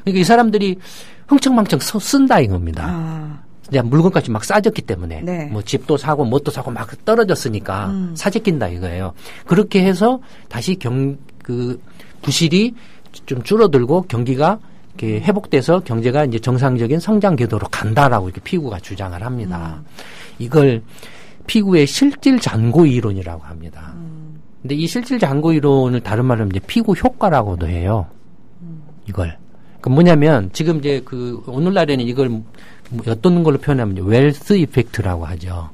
Speaker 3: 그러니까 이 사람들이 흥청망청 쓴다 이겁니다. 그냥 물건값이 막 싸졌기 때문에
Speaker 2: 네.
Speaker 3: 뭐 집도 사고 뭣도 사고 막 떨어졌으니까 사재낀다 이거예요. 그렇게 해서 다시 부실이 좀 줄어들고 경기가 이렇게 회복돼서 경제가 이제 정상적인 성장 궤도로 간다라고 이렇게 피구가 주장을 합니다. 이걸 피구의 실질 잔고 이론이라고 합니다. 근데 이 실질 잔고 이론을 다른 말로 이제 피구 효과라고도 해요. 이걸. 그 뭐냐면 지금 이제 그 오늘날에는 이걸 어떤 걸로 표현하면 웰스 이펙트라고 하죠.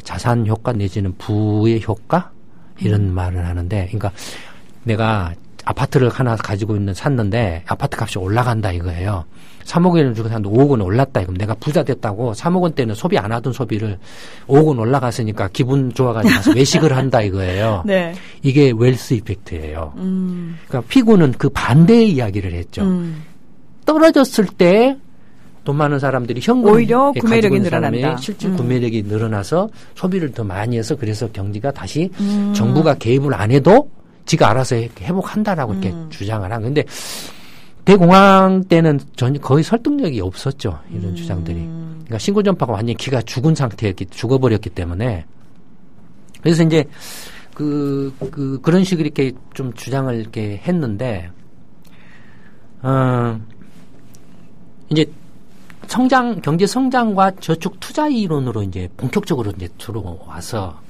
Speaker 3: 자산 효과 내지는 부의 효과 이런 말을 하는데, 그러니까 내가 아파트를 하나 가지고 샀는데 아파트 값이 올라간다 이거예요. 3억 원을 주고 샀는데 5억 원 올랐다 이거. 내가 부자 됐다고 3억 원대는 소비 안 하던 소비를 5억 원 올라갔으니까 기분 좋아가지고 가서 외식을 한다 이거예요.
Speaker 2: 네.
Speaker 3: 이게 웰스 이펙트예요. 그러니까 피구는 그 반대의 이야기를 했죠. 떨어졌을 때 돈 많은 사람들이 현금
Speaker 2: 오히려 구매력이 늘어난다.
Speaker 3: 실질 구매력이 늘어나서 소비를 더 많이 해서 그래서 경기가 다시 정부가 개입을 안 해도 지가 알아서 회복한다라고 이렇게 주장을 한. 근데 대공황 때는 거의 설득력이 없었죠. 이런 주장들이. 그러니까 신고전파가 완전히 기가 죽어버렸기 때문에. 그래서 이제 그런 식으로 이렇게 좀 주장을 이렇게 했는데, 이제 경제 성장과 저축 투자 이론으로 이제 본격적으로 이제 들어와서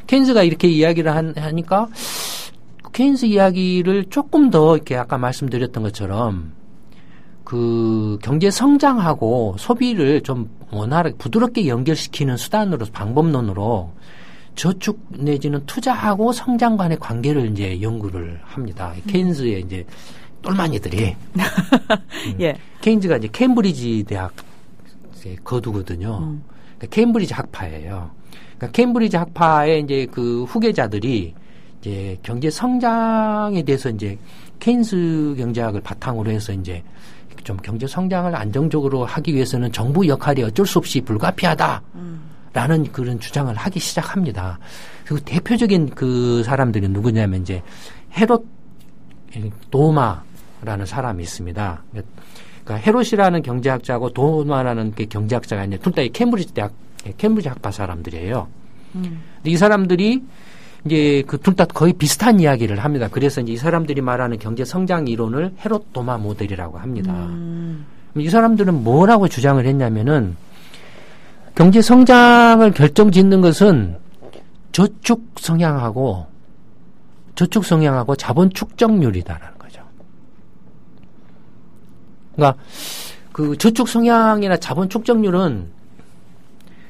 Speaker 3: 케인스가 이렇게 이야기를 하니까 케인스 이야기를 조금 더 이렇게 아까 말씀드렸던 것처럼 그 경제 성장하고 소비를 좀 원활하게 부드럽게 연결시키는 수단으로 방법론으로 저축 내지는 투자하고 성장 간의 관계를 이제 연구를 합니다. 케인스의 이제 똘마니들이
Speaker 2: 예.
Speaker 3: 케인스가 이제 케임브리지 대학 거두거든요. 그러니까 케임브리지 학파예요. 그러니까 케임브리지 학파의 이제 그 후계자들이 이제 경제 성장에 대해서 이제 케인스 경제학을 바탕으로 해서 이제 좀 경제 성장을 안정적으로 하기 위해서는 정부 역할이 어쩔 수 없이 불가피하다라는 그런 주장을 하기 시작합니다. 그리고 대표적인 그 사람들이 누구냐면 이제 헤롯 도마라는 사람이 있습니다. 그러니까 헤롯이라는 경제학자하고 도마라는 그 경제학자가 이제 둘 다 케임브리지 대학 케임브리지 학파 사람들이에요. 근데 이 사람들이 이제 그 둘 다 거의 비슷한 이야기를 합니다. 그래서 이제 이 사람들이 말하는 경제 성장 이론을 헤롯 도마 모델이라고 합니다. 이 사람들은 뭐라고 주장을 했냐면은 경제 성장을 결정짓는 것은 저축 성향하고 자본 축적률이다라는 거죠. 그러니까 그 저축 성향이나 자본 축적률은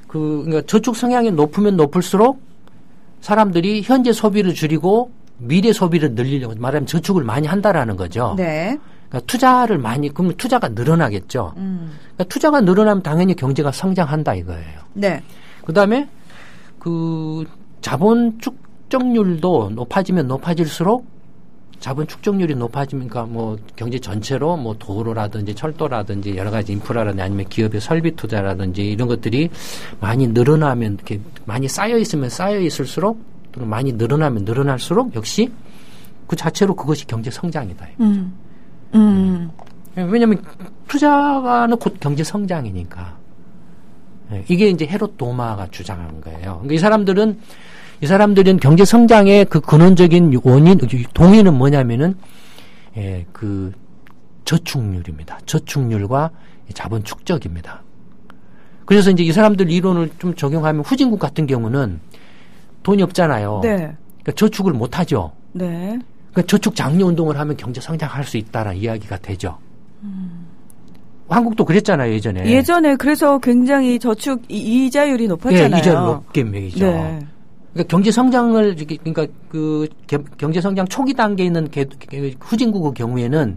Speaker 3: 그러니까 저축 성향이 높으면 높을수록 사람들이 현재 소비를 줄이고 미래 소비를 늘리려고 말하면 저축을 많이 한다라는 거죠.
Speaker 2: 네.
Speaker 3: 그러니까 투자를 많이 그러면 투자가 늘어나겠죠. 그러니까 투자가 늘어나면 당연히 경제가 성장한다 이거예요.
Speaker 2: 네.
Speaker 3: 그다음에 그 자본 축적률도 높아지면 높아질수록 자본 축적률이 높아지니까 뭐 경제 전체로 뭐 도로라든지 철도라든지 여러 가지 인프라라든지 아니면 기업의 설비 투자라든지 이런 것들이 많이 늘어나면 이렇게 많이 쌓여 있으면 쌓여 있을수록 또는 많이 늘어나면 늘어날수록 역시 그 자체로 그것이 경제 성장이다. 왜냐하면 투자가는 곧 경제 성장이니까. 이게 이제 헤롯 도마가 주장한 거예요. 그러니까 이 사람들은 경제 성장의 그 근원적인 동의는 뭐냐면은, 그 저축률입니다. 저축률과 자본 축적입니다. 그래서 이제 이 사람들 이론을 좀 적용하면 후진국 같은 경우는 돈이 없잖아요.
Speaker 2: 네.
Speaker 3: 그러니까 저축을 못 하죠.
Speaker 2: 네.
Speaker 3: 그러니까 저축 장려 운동을 하면 경제 성장할 수 있다라는 이야기가 되죠. 한국도 그랬잖아요, 예전에.
Speaker 2: 예전에 그래서 굉장히 저축 이자율이 높았잖아요.
Speaker 3: 예, 이자율 높게 매기죠.
Speaker 2: 네.
Speaker 3: 그러니까 경제 성장을 그러니까 그 경제 성장 초기 단계에 있는 후진국의 경우에는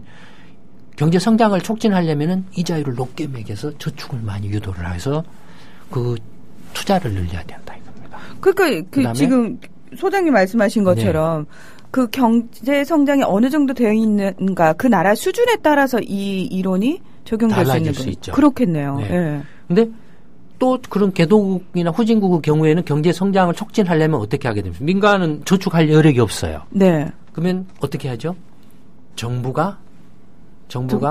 Speaker 3: 경제 성장을 촉진하려면은 이자율을 높게 매겨서 저축을 많이 유도를 해서 그 투자를 늘려야 된다 이겁니다.
Speaker 2: 그러니까 그 지금 소장님 말씀하신 것처럼 네. 그 경제 성장이 어느 정도 되어 있는가 그 나라 수준에 따라서 이 이론이 적용될 수 있는
Speaker 3: 수 있죠.
Speaker 2: 그렇겠네요.
Speaker 3: 네.
Speaker 2: 네.
Speaker 3: 근데 또 그런 개도국이나 후진국의 경우에는 경제 성장을 촉진하려면 어떻게 하게 됩니까? 민간은 저축할 여력이 없어요.
Speaker 2: 네.
Speaker 3: 그러면 어떻게 하죠? 정부가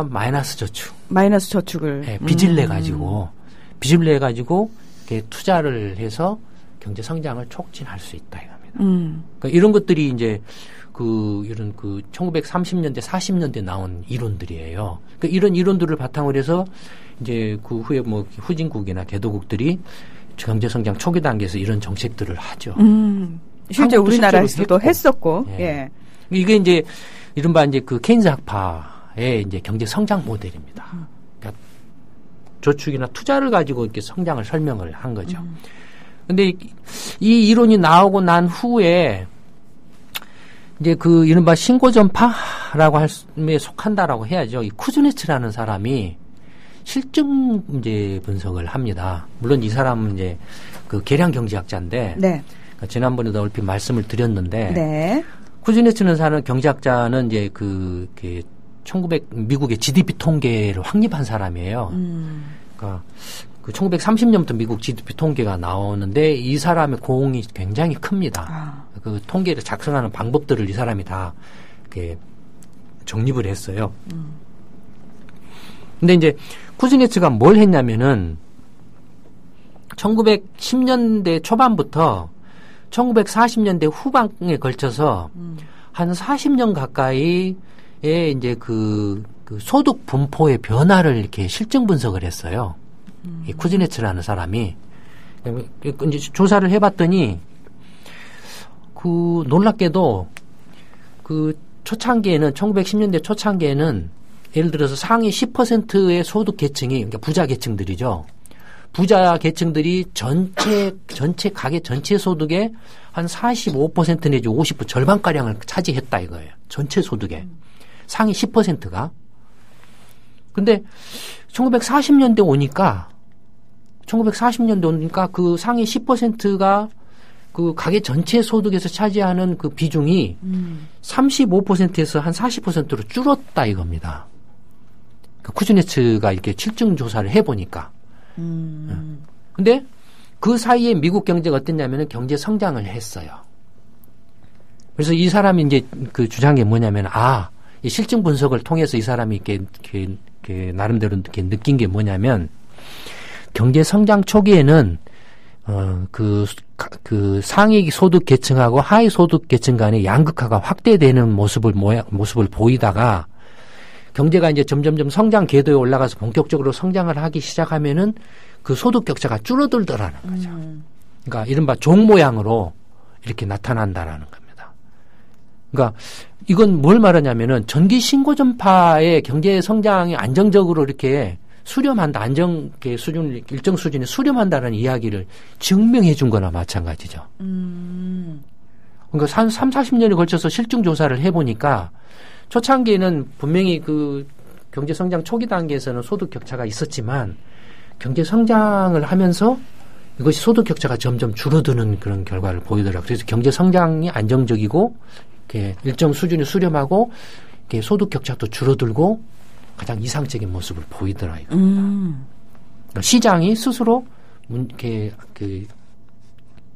Speaker 3: 마이너스 저축을 네, 빚을 내 가지고 이렇게 투자를 해서 경제 성장을 촉진할 수 있다 이겁니다. 그러니까 이런 것들이 이제 이런 1930년대 40년대 나온 이론들이에요. 그러니까 이런 이론들을 바탕으로 해서 이제 그 후에 뭐 후진국이나 개도국들이 경제 성장 초기 단계에서 이런 정책들을 하죠.
Speaker 2: 실제 우리나라에서도 했었고.
Speaker 3: 예.
Speaker 2: 예.
Speaker 3: 이게 이제 이른바 이제 그 케인스 학파의 이제 경제 성장 모델입니다. 그러니까 저축이나 투자를 가지고 이렇게 성장을 설명을 한 거죠. 근데 이 이론이 나오고 난 후에 이제 그 이른바 신고전파라고 할에 속한다라고 해야죠. 이 쿠즈네츠라는 사람이 실증 문제 분석을 합니다. 물론 이 사람은 이제 그 계량 경제학자인데
Speaker 2: 네.
Speaker 3: 그러니까 지난번에도 얼핏 말씀을 드렸는데
Speaker 2: 네.
Speaker 3: 쿠즈네츠는 사는 경제학자는 이제 미국의 GDP 통계를 확립한 사람이에요. 그러니까 그 1930년부터 미국 GDP 통계가 나오는데 이 사람의 공이 굉장히 큽니다. 그 통계를 작성하는 방법들을 이 사람이 다 이렇게 정립을 했어요. 근데 이제 쿠즈네츠가 뭘 했냐면은 1910년대 초반부터 1940년대 후반에 걸쳐서 한 40년 가까이의 이제 그 소득 분포의 변화를 이렇게 실증 분석을 했어요. 이 쿠즈네츠라는 사람이 이제 조사를 해봤더니 놀랍게도 그 초창기에는 1910년대 초창기에는 예를 들어서 상위 10%의 소득 계층이 그러니까 부자 계층들이죠. 부자 계층들이 전체 가계 전체 소득의 한 45% 내지 50% 절반가량을 차지했다 이거예요. 전체 소득의 상위 10%가. 근데 1940년대 오니까 그 상위 10%가 그 가계 전체 소득에서 차지하는 그 비중이 35%에서 한 40%로 줄었다 이겁니다. 그 쿠즈네츠가 이렇게 실증 조사를 해보니까. 근데 그 사이에 미국 경제가 어땠냐면은 경제 성장을 했어요. 그래서 이 사람이 이제 그 주장이 뭐냐면, 이 실증 분석을 통해서 이 사람이 이렇게 나름대로 이렇게 느낀 게 뭐냐면, 경제 성장 초기에는 그 상위 소득 계층하고 하위 소득 계층 간의 양극화가 확대되는 모습을 보이다가 경제가 이제 점점점 성장 궤도에 올라가서 본격적으로 성장을 하기 시작하면은 그 소득 격차가 줄어들더라는 거죠. 그러니까 이른바 종 모양으로 이렇게 나타난다라는 겁니다. 그러니까 이건 뭘 말하냐면은 전기 신고 전파의 경제 성장이 안정적으로 이렇게 수렴한다, 일정 수준에 수렴한다는 이야기를 증명해 준 거나 마찬가지죠. 그러니까 40년에 걸쳐서 실증 조사를 해보니까 초창기에는 분명히 그 경제 성장 초기 단계에서는 소득 격차가 있었지만 경제 성장을 하면서 이것이 소득 격차가 점점 줄어드는 그런 결과를 보이더라고요. 그래서 경제 성장이 안정적이고 이렇게 일정 수준에 수렴하고 이렇게 소득 격차도 줄어들고 가장 이상적인 모습을 보이더라고요. 그러니까 시장이 스스로 이렇게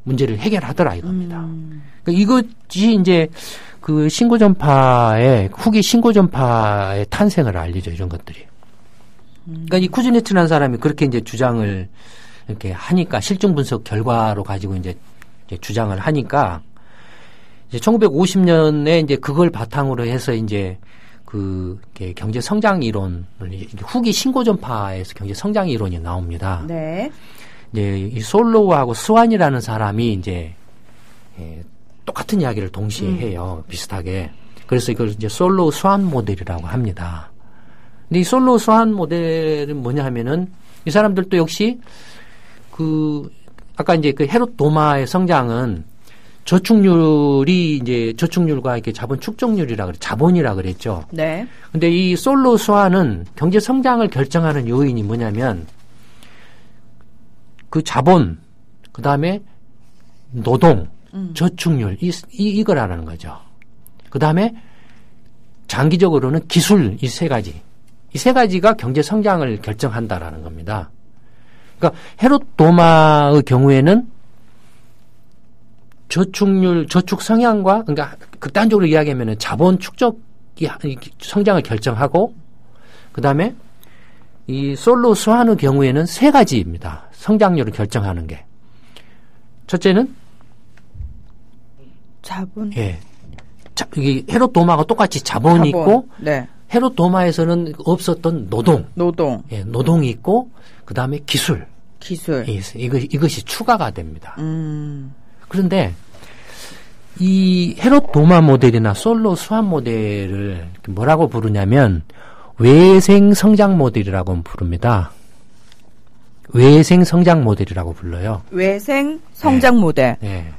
Speaker 3: 문제를 해결하더라 이겁니다. 그러니까 이것이 이제 그 후기 신고전파의 탄생을 알리죠, 이런 것들이. 그러니까 이 쿠즈네츠라는 사람이 그렇게 이제 주장을 이렇게 하니까 실증 분석 결과로 가지고 이제 주장을 하니까 이제 1950년에 이제 그걸 바탕으로 해서 이제 경제 성장 이론을 후기 신고전파에서 경제 성장 이론이 나옵니다.
Speaker 2: 네.
Speaker 3: 이제 이 솔로우하고 스완이라는 사람이 이제 똑같은 이야기를 동시에 해요. 비슷하게. 그래서 이걸 이제 솔로우 스완 모델이라고 합니다. 근데 이 솔로우 스완 모델은 뭐냐 하면은 이 사람들도 역시 아까 이제 그 헤롯 도마의 성장은 저축률과 이렇게 자본 자본이라 그랬죠.
Speaker 2: 네. 근데
Speaker 3: 이 솔로우 스완은 경제 성장을 결정하는 요인이 뭐냐면 그 자본, 그 다음에 노동, 저축률, 이거라는 거죠. 그 다음에 장기적으로는 기술, 이 세 가지가 경제 성장을 결정한다라는 겁니다. 그러니까 헤롯 도마의 경우에는 저축 성향과, 그러니까 극단적으로 이야기하면 자본 축적이 성장을 결정하고, 그 다음에 이 솔로우 스완의 경우에는 세 가지입니다. 성장률을 결정하는 게. 첫째는
Speaker 2: 자본.
Speaker 3: 예. 이 헤롯 도마가 똑같이 자본이 있고,
Speaker 2: 네.
Speaker 3: 헤롯 도마에서는 없었던 노동.
Speaker 2: 예,
Speaker 3: 노동이 있고, 그 다음에 기술. 예, 이것이 추가가 됩니다. 그런데 이 헤롯 도마 모델이나 솔로우 스완 모델을 뭐라고 부르냐면 외생 성장 모델이라고 부릅니다. 외생 성장 모델이라고 불러요.
Speaker 2: 외생 성장 모델.
Speaker 3: 네.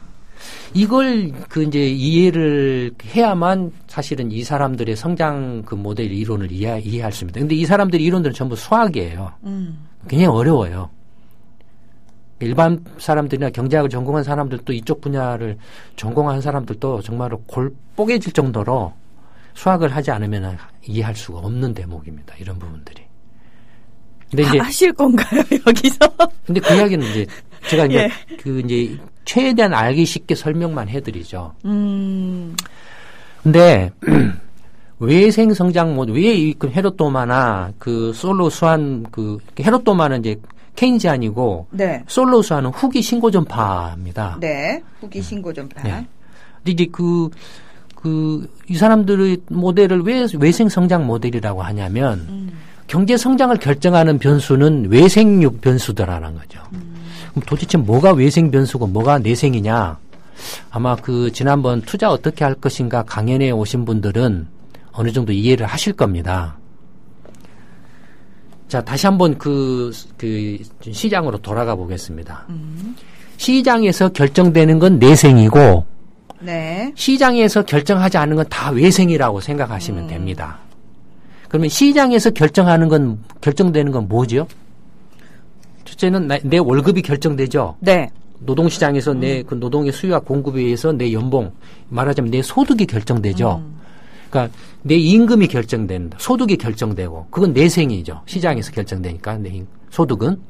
Speaker 3: 이걸 이제 이해를 해야만 사실은 이 사람들의 성장 모델 이론을 이해할 수 있습니다. 근데 이 사람들의 이론들은 전부 수학이에요. 굉장히 어려워요. 일반 사람들이나 경제학을 전공한 사람들도 이쪽 분야를 전공한 사람들도 정말로 골 뽀개질 정도로 수학을 하지 않으면 이해할 수가 없는 대목입니다. 이런 부분들이. 근데 이제
Speaker 2: 하실 건가요, 여기서?
Speaker 3: 근데 그 이야기는 이제 제가 이제 이제 최대한 알기 쉽게 설명만 해드리죠. 근데 외생 성장 모델, 왜 이 헤롯 도마나 솔로우 스완 헤롯 도마는 이제 케인지안이고, 네. 솔로우 스완은 후기 신고전파입니다.
Speaker 2: 네, 후기 신고전파.
Speaker 3: 네. 근데 이제 이 사람들의 모델을 왜 외생 성장 모델이라고 하냐면, 경제 성장을 결정하는 변수는 외생육 변수더라는 거죠. 그럼 도대체 뭐가 외생 변수고 뭐가 내생이냐? 아마 그 지난번 투자 어떻게 할 것인가 강연에 오신 분들은 어느 정도 이해를 하실 겁니다. 자, 다시 한번 그 시장으로 돌아가 보겠습니다. 시장에서 결정되는 건 내생이고,
Speaker 2: 네.
Speaker 3: 시장에서 결정하지 않는 건 다 외생이라고 생각하시면 됩니다. 그러면 시장에서 결정되는 건 뭐죠? 첫째는 내 월급이 결정되죠.
Speaker 2: 네.
Speaker 3: 노동시장에서 내 그 노동의 수요와 공급에 의해서 내 연봉, 말하자면 내 소득이 결정되죠. 그러니까 내 임금이 결정된다. 소득이 결정되고, 그건 내생이죠. 시장에서 결정되니까 내 소득은.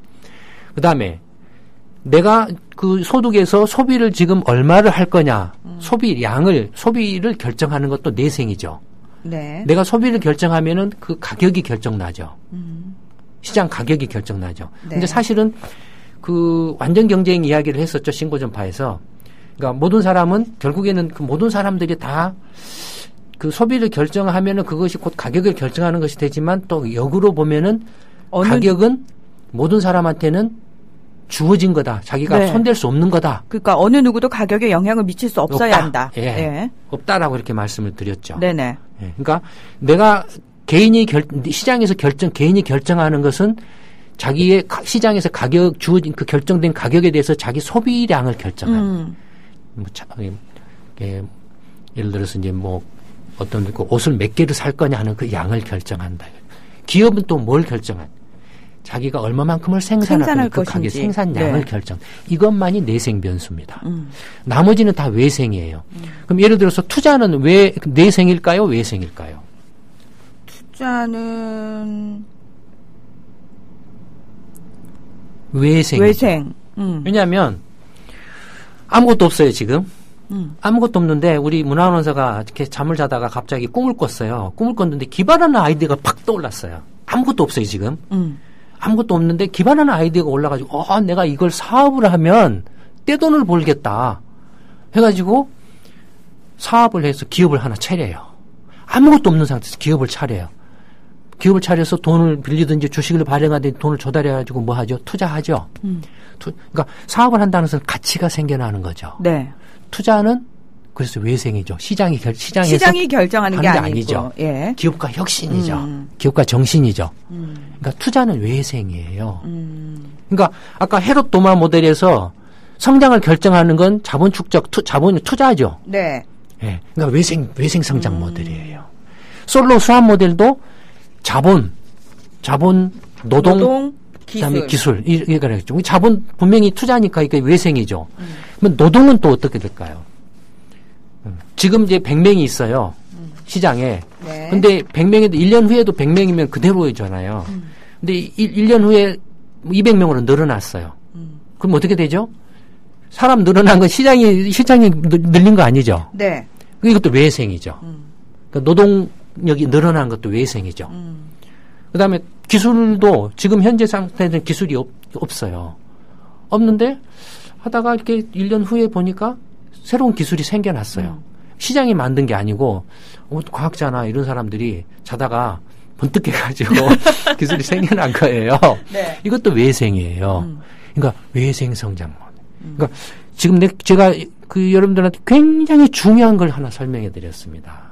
Speaker 3: 그 다음에 내가 그 소득에서 소비를 지금 얼마를 할 거냐, 소비를 결정하는 것도 내생이죠.
Speaker 2: 네.
Speaker 3: 내가 소비를 결정하면은 그 가격이 결정나죠. 시장 가격이 결정나죠.
Speaker 2: 네.
Speaker 3: 근데 사실은 그 완전 경쟁 이야기를 했었죠. 신고전파에서. 그러니까 모든 사람은 결국에는 그 모든 사람들이 다 그 소비를 결정하면은 그것이 곧 가격을 결정하는 것이 되지만 또 역으로 보면은 가격은 모든 사람한테는 주어진 거다. 자기가
Speaker 2: 네.
Speaker 3: 손댈 수 없는 거다.
Speaker 2: 그러니까 어느 누구도 가격에 영향을 미칠 수 없어야
Speaker 3: 없다.
Speaker 2: 한다.
Speaker 3: 예.
Speaker 2: 예.
Speaker 3: 없다라고 이렇게 말씀을 드렸죠.
Speaker 2: 네네.
Speaker 3: 예. 그러니까 내가 시장에서 개인이 결정하는 것은 자기의 시장에서 주어진 그 결정된 가격에 대해서 자기 소비량을 결정하는. 예를 들어서 이제 뭐 어떤 그 옷을 몇 개를 살 거냐 하는 그 양을 결정한다. 기업은 또 뭘 결정한? 자기가 얼마만큼을 생산할 그 가격 생산량을 결정. 이것만이 내생 변수입니다. 나머지는 다 외생이에요. 그럼 예를 들어서 투자는 왜 내생일까요? 외생일까요?
Speaker 2: 투자는
Speaker 3: 외생. 왜냐하면 아무것도 없어요 지금. 아무것도 없는데 우리 문화원서가 이렇게 잠을 자다가 갑자기 꿈을 꿨어요. 꿈을 꿨는데 기발하는 아이디어가 팍 떠올랐어요. 아무것도 없어요 지금. 아무것도 없는데 기발하는 아이디어가 올라가지고 내가 이걸 사업을 하면 떼돈을 벌겠다 해가지고 사업을 해서 기업을 하나 차려요. 아무것도 없는 상태에서 기업을 차려요. 기업을 차려서 돈을 빌리든지 주식을 발행하든지 돈을 조달해가지고 뭐 하죠? 투자하죠. 그러니까 사업을 한다는 것은 가치가 생겨나는 거죠.
Speaker 2: 네.
Speaker 3: 투자는 그래서 외생이죠. 시장에서
Speaker 2: 시장이 결정하는 게
Speaker 3: 아니죠.
Speaker 2: 예.
Speaker 3: 기업가 혁신이죠. 기업가 정신이죠. 그러니까 투자는 외생이에요. 그러니까 아까 헤롯 도마 모델에서 성장을 결정하는 건 자본 축적, 투자죠.
Speaker 2: 네.
Speaker 3: 예. 그러니까 외생 성장 모델이에요. 솔로 수합 모델도 자본, 노동, 그다음에 기술 이게 그랬죠. 자본 분명히 투자니까 이게 외생이죠. 그러면 노동은 또 어떻게 될까요? 지금 이제 100명이 있어요. 시장에.
Speaker 2: 네.
Speaker 3: 근데 100명에도 1년 후에도 100명이면 그대로잖아요. 근데 1년 후에 200명으로 늘어났어요. 그럼 어떻게 되죠? 사람 늘어난 건 시장이 늘린 거 아니죠.
Speaker 2: 네.
Speaker 3: 이것도 외생이죠. 그러니까 노동력이 늘어난 것도 외생이죠. 그다음에 기술도 지금 현재 상태는 기술이 없어요. 없는데 하다가 이렇게 1년 후에 보니까 새로운 기술이 생겨났어요. 시장이 만든 게 아니고 과학자나 이런 사람들이 자다가 번뜩 해가지고 기술이 생겨난 거예요.
Speaker 2: 네.
Speaker 3: 이것도 외생이에요. 그러니까 외생 성장 모델. 그러니까 지금 제가 그 여러분들한테 굉장히 중요한 걸 하나 설명해 드렸습니다.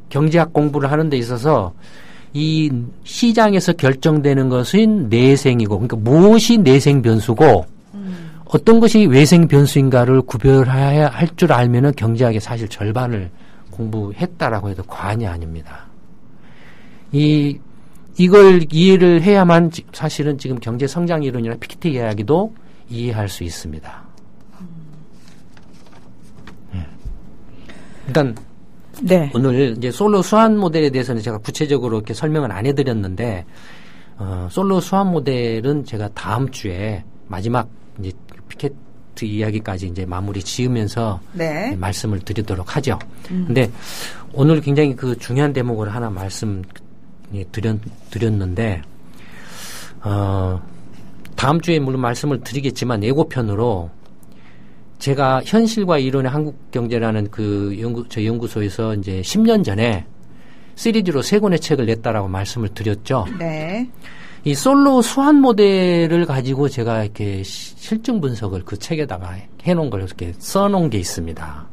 Speaker 3: 경제학 공부를 하는 데 있어서 이 시장에서 결정되는 것은 내생이고, 그러니까 무엇이 내생 변수고 어떤 것이 외생 변수인가를 구별해야 할 줄 알면은 경제학의 사실 절반을 공부했다라고 해도 과언이 아닙니다. 이걸 이해를 해야만 사실은 지금 경제 성장 이론이나 피케티 이야기도 이해할 수 있습니다. 일단
Speaker 2: 네.
Speaker 3: 오늘 이제 솔로 수완 모델에 대해서는 제가 구체적으로 이렇게 설명은 안 해드렸는데 솔로 수완 모델은 제가 다음 주에 마지막 이제 피케트 이야기까지 이제 마무리 지으면서
Speaker 2: 네.
Speaker 3: 말씀을 드리도록 하죠. 근데 오늘 굉장히 그 중요한 대목을 하나 말씀 드렸는데 다음 주에 물론 말씀을 드리겠지만 예고편으로 제가 현실과 이론의 한국 경제라는 저 연구소에서 이제 10년 전에 3D로 3권의 책을 냈다라고 말씀을 드렸죠.
Speaker 2: 네.
Speaker 3: 이 솔로 수완 모델을 가지고 제가 이렇게 실증 분석을 그 책에다가 해놓은 걸 이렇게 써놓은 게 있습니다.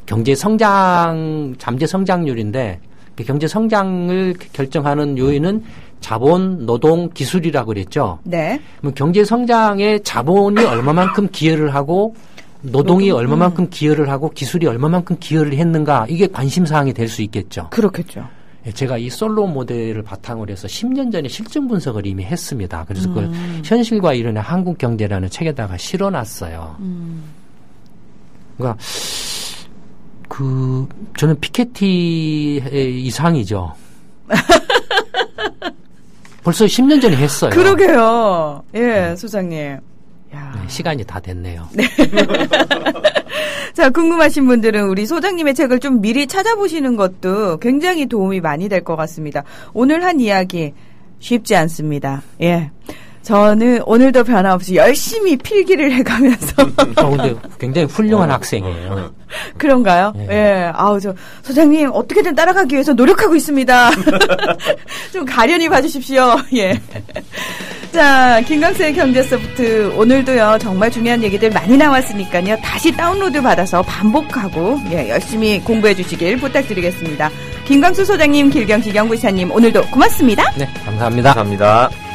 Speaker 3: 경제 성장, 잠재 성장률인데 경제 성장을 결정하는 요인은 자본, 노동, 기술이라고 그랬죠.
Speaker 2: 네.
Speaker 3: 그럼 경제 성장에 자본이 얼마만큼 기여를 하고 노동이 얼마만큼 기여를 하고 기술이 얼마만큼 기여를 했는가 이게 관심 사항이 될 수 있겠죠.
Speaker 2: 그렇겠죠.
Speaker 3: 제가 이 솔로 모델을 바탕으로 해서 10년 전에 실증 분석을 이미 했습니다. 그래서 그걸 현실과 이론의 한국 경제라는 책에다가 실어놨어요. 그러니까 저는 피케티의 이상이죠. 벌써 10년 전에 했어요.
Speaker 2: 그러게요. 예, 소장님. 야.
Speaker 3: 네, 시간이 다 됐네요.
Speaker 2: 네. 자, 궁금하신 분들은 우리 소장님의 책을 좀 미리 찾아보시는 것도 굉장히 도움이 많이 될 것 같습니다. 오늘 한 이야기 쉽지 않습니다. 예. 저는 오늘도 변함없이 열심히 필기를 해가면서.
Speaker 3: 근데 굉장히 훌륭한 학생이에요.
Speaker 2: 그런가요? 예. 아우, 소장님, 어떻게든 따라가기 위해서 노력하고 있습니다. 좀 가련히 봐주십시오. 예. 자, 김광수의 경제소프트. 오늘도요, 정말 중요한 얘기들 많이 나왔으니까요. 다시 다운로드 받아서 반복하고, 예, 열심히 공부해 주시길 부탁드리겠습니다. 김광수 소장님, 길경식 연구이사님, 오늘도 고맙습니다.
Speaker 3: 네, 감사합니다.
Speaker 4: 감사합니다.